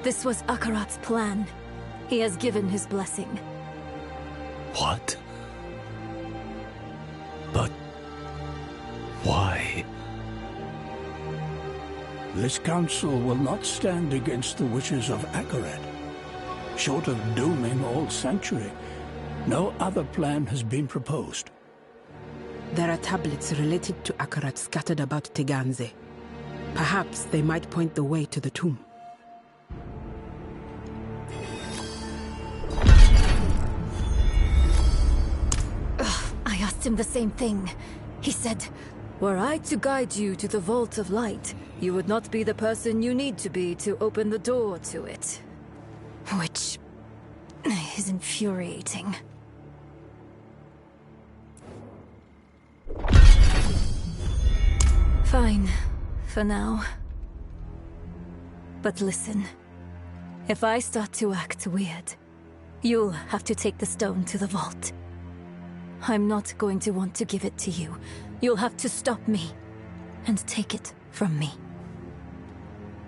Speaker 9: this was Akarat's plan. He has given his blessing.
Speaker 7: What? But why?
Speaker 12: This council will not stand against the wishes of Akarat. Short of dooming all Sanctuary, no other plan has been proposed.
Speaker 8: There are tablets related to Akarat scattered about Teganze. Perhaps they might point the way to the tomb.
Speaker 9: I asked him the same thing. He said, were I to guide you to the Vault of Light, you would not be the person you need to be to open the door to it. Which is infuriating. Fine, for now. But listen, if I start to act weird, you'll have to take the stone to the vault. I'm not going to want to give it to you. You'll have to stop me and take it from me.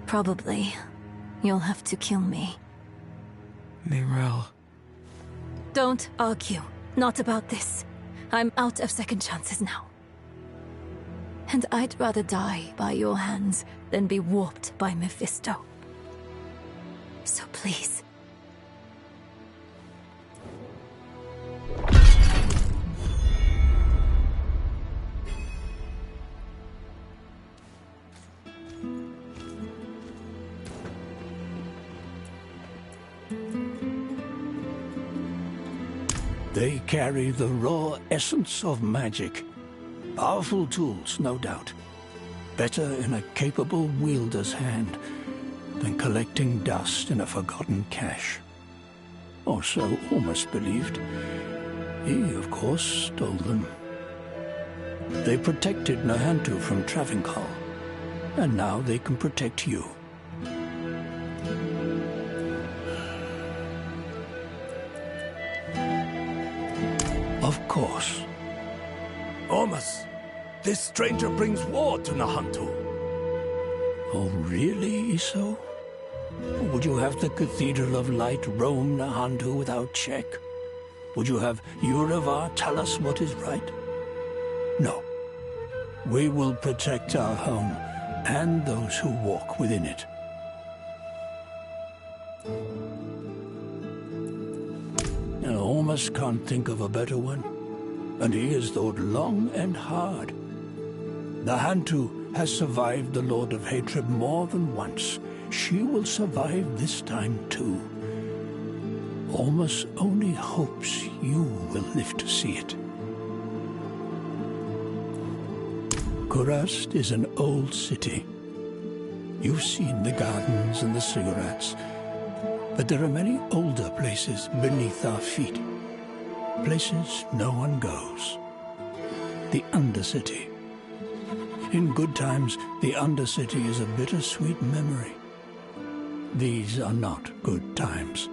Speaker 9: Probably, you'll have to kill me.
Speaker 3: Nirel.
Speaker 9: Don't argue. Not about this. I'm out of second chances now. And I'd rather die by your hands than be warped by Mephisto. So please.
Speaker 12: They carry the raw essence of magic. Powerful tools, no doubt. Better in a capable wielder's hand than collecting dust in a forgotten cache. Or so Ormus believed. He, of course, stole them. They protected Nahantu from Travincal, and now they can protect you. Of course.
Speaker 5: Ormus, this stranger brings war to Nahantu.
Speaker 12: Oh, really, Iso? Would you have the Cathedral of Light roam Nahantu without check? Would you have Uravar tell us what is right? No. We will protect our home and those who walk within it. Now, Ormus can't think of a better one, and he has thought long and hard. Nahantu has survived the Lord of Hatred more than once. She will survive this time too. Ormus only hopes you will live to see it. Kurast is an old city. You've seen the gardens and the cigarettes, but there are many older places beneath our feet. Places no one goes. The Undercity. In good times, the Undercity is a bittersweet memory. These are not good times.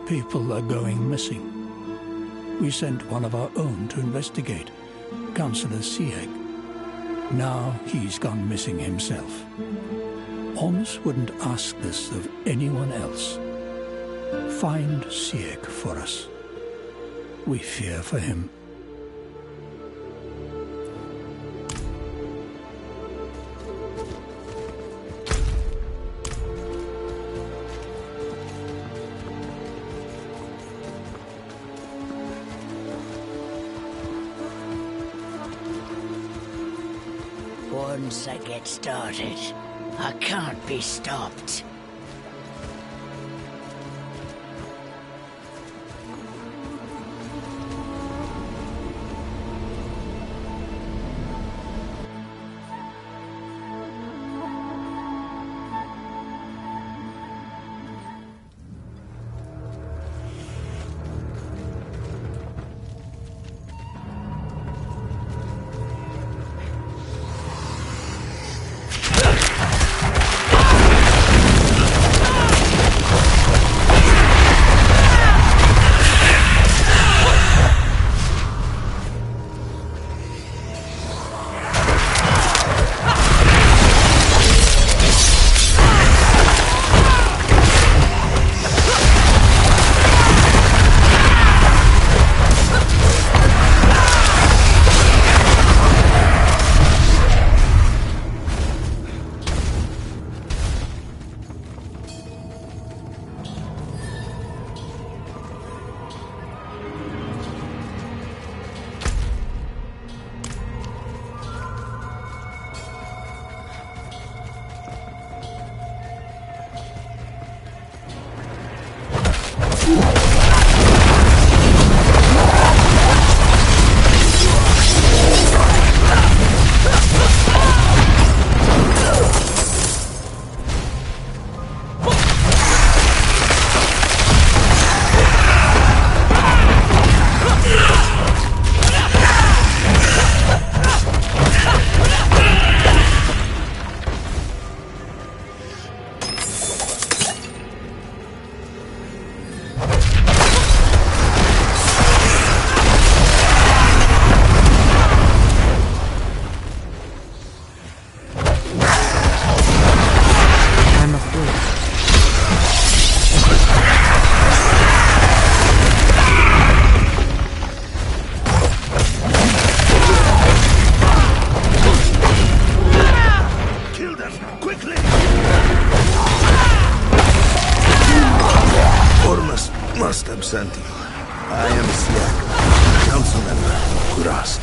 Speaker 12: People are going missing. We sent one of our own to investigate, Councillor Sieg. Now he's gone missing himself. Ormus wouldn't ask this of anyone else. Find Sieg for us. We fear for him.
Speaker 13: Once I get started, I can't be stopped.
Speaker 5: must absent you. I am Siak, council member of Kurast.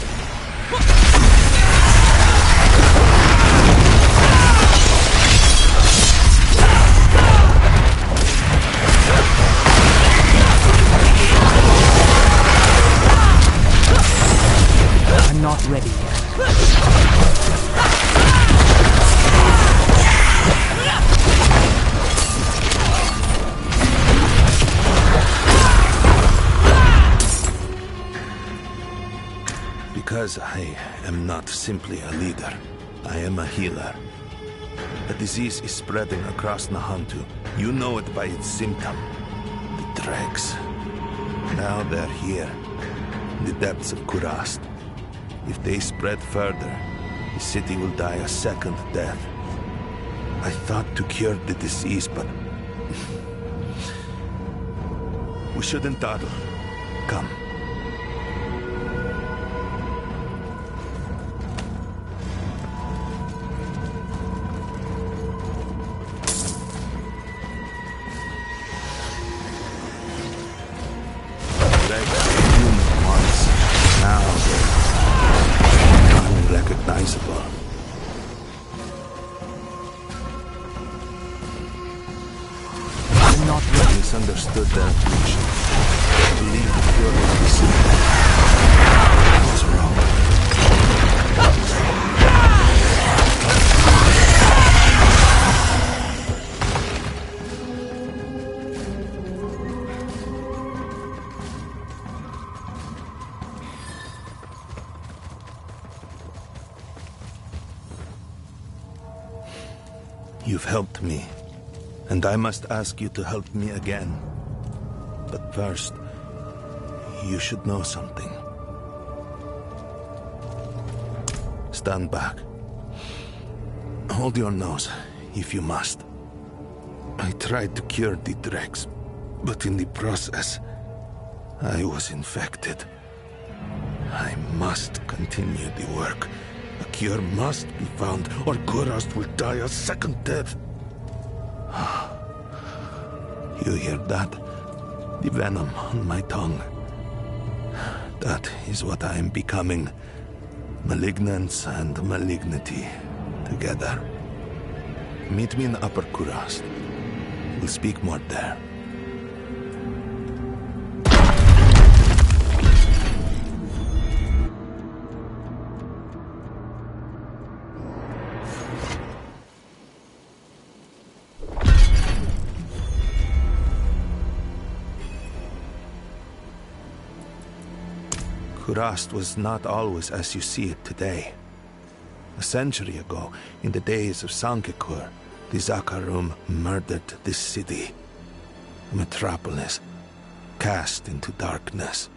Speaker 10: I'm not ready yet.
Speaker 5: Because I am not simply a leader, I am a healer. A disease is spreading across Nahantu. You know it by its symptom. The dregs. Now they're here, in the depths of Kurast. If they spread further, the city will die a second death. I thought to cure the disease, but... we shouldn't dawdle. Come. Unrecognizable.
Speaker 10: I'm not ready.
Speaker 5: Misunderstood their affliction. I believe the cure will be simple. I was wrong. You've helped me, and I must ask you to help me again. But first, you should know something. Stand back. Hold your nose, if you must. I tried to cure the dregs, but in the process, I was infected. I must continue the work. A cure must be found, or Kurast will die a second death. You hear that? The venom on my tongue. That is what I am becoming. Malignance and malignity together. Meet me in Upper Kurast. We'll speak more there. Kurast was not always as you see it today. A century ago, in the days of Sankekur, the Zakarum murdered this city. A metropolis, cast into darkness.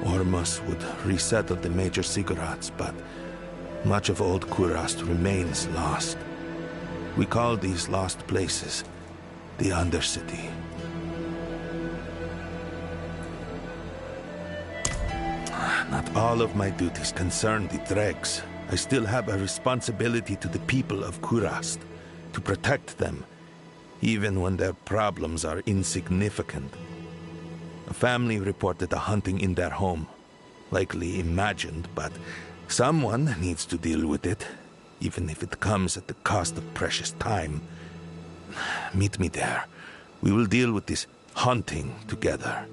Speaker 5: Ormus would resettle the major ziggurats, but much of old Kurast remains lost. We call these lost places the Undercity. Not all of my duties concern the dregs. I still have a responsibility to the people of Kurast, to protect them, even when their problems are insignificant. A family reported a hunting in their home. Likely imagined, but someone needs to deal with it, even if it comes at the cost of precious time. Meet me there. We will deal with this hunting together.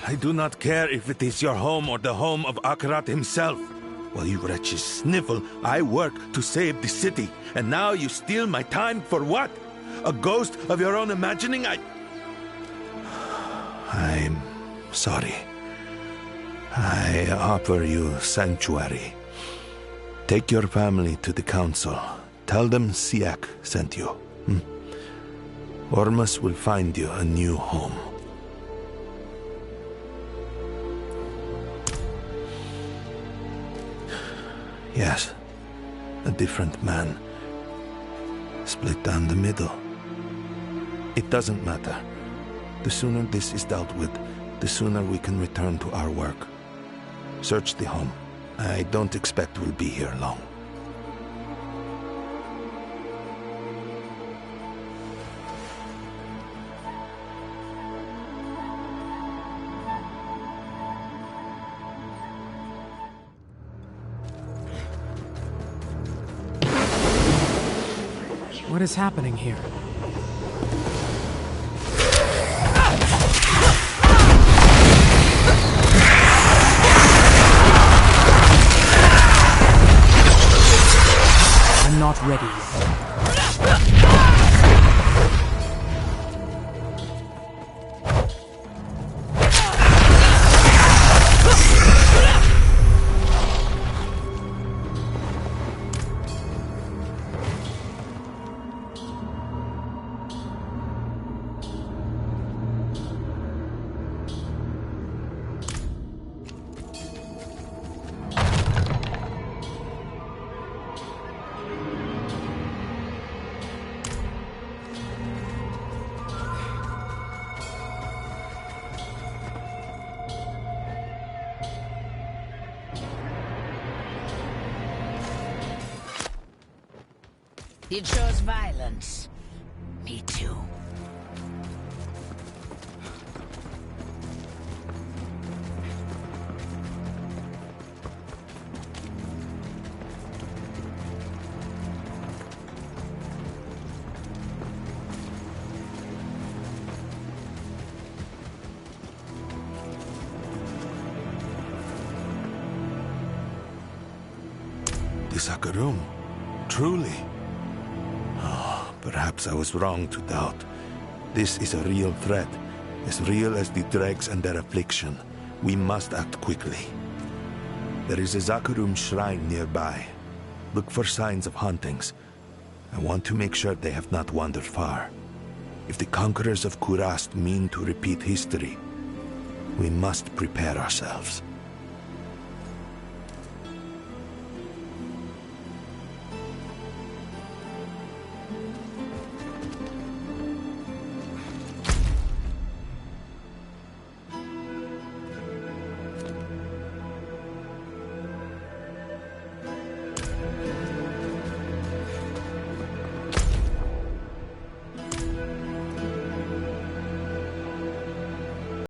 Speaker 5: I do not care if it is your home or the home of Akarat himself. While you wretches sniffle, I work to save the city. And now you steal my time for what? A ghost of your own imagining? I'm sorry. I offer you sanctuary. Take your family to the council. Tell them Siak sent you. Ormus will find you a new home. Yes, a different man. Split down the middle. It doesn't matter. The sooner this is dealt with, the sooner we can return to our work. Search the home. I don't expect we'll be here long.
Speaker 3: What is happening here? I'm not ready yet.
Speaker 13: You chose violence. Me too.
Speaker 5: The Sakarum, truly. Perhaps I was wrong to doubt. This is a real threat, as real as the dregs and their affliction. We must act quickly. There is a Zakarum shrine nearby. Look for signs of hauntings. I want to make sure they have not wandered far. If the conquerors of Kurast mean to repeat history, we must prepare ourselves.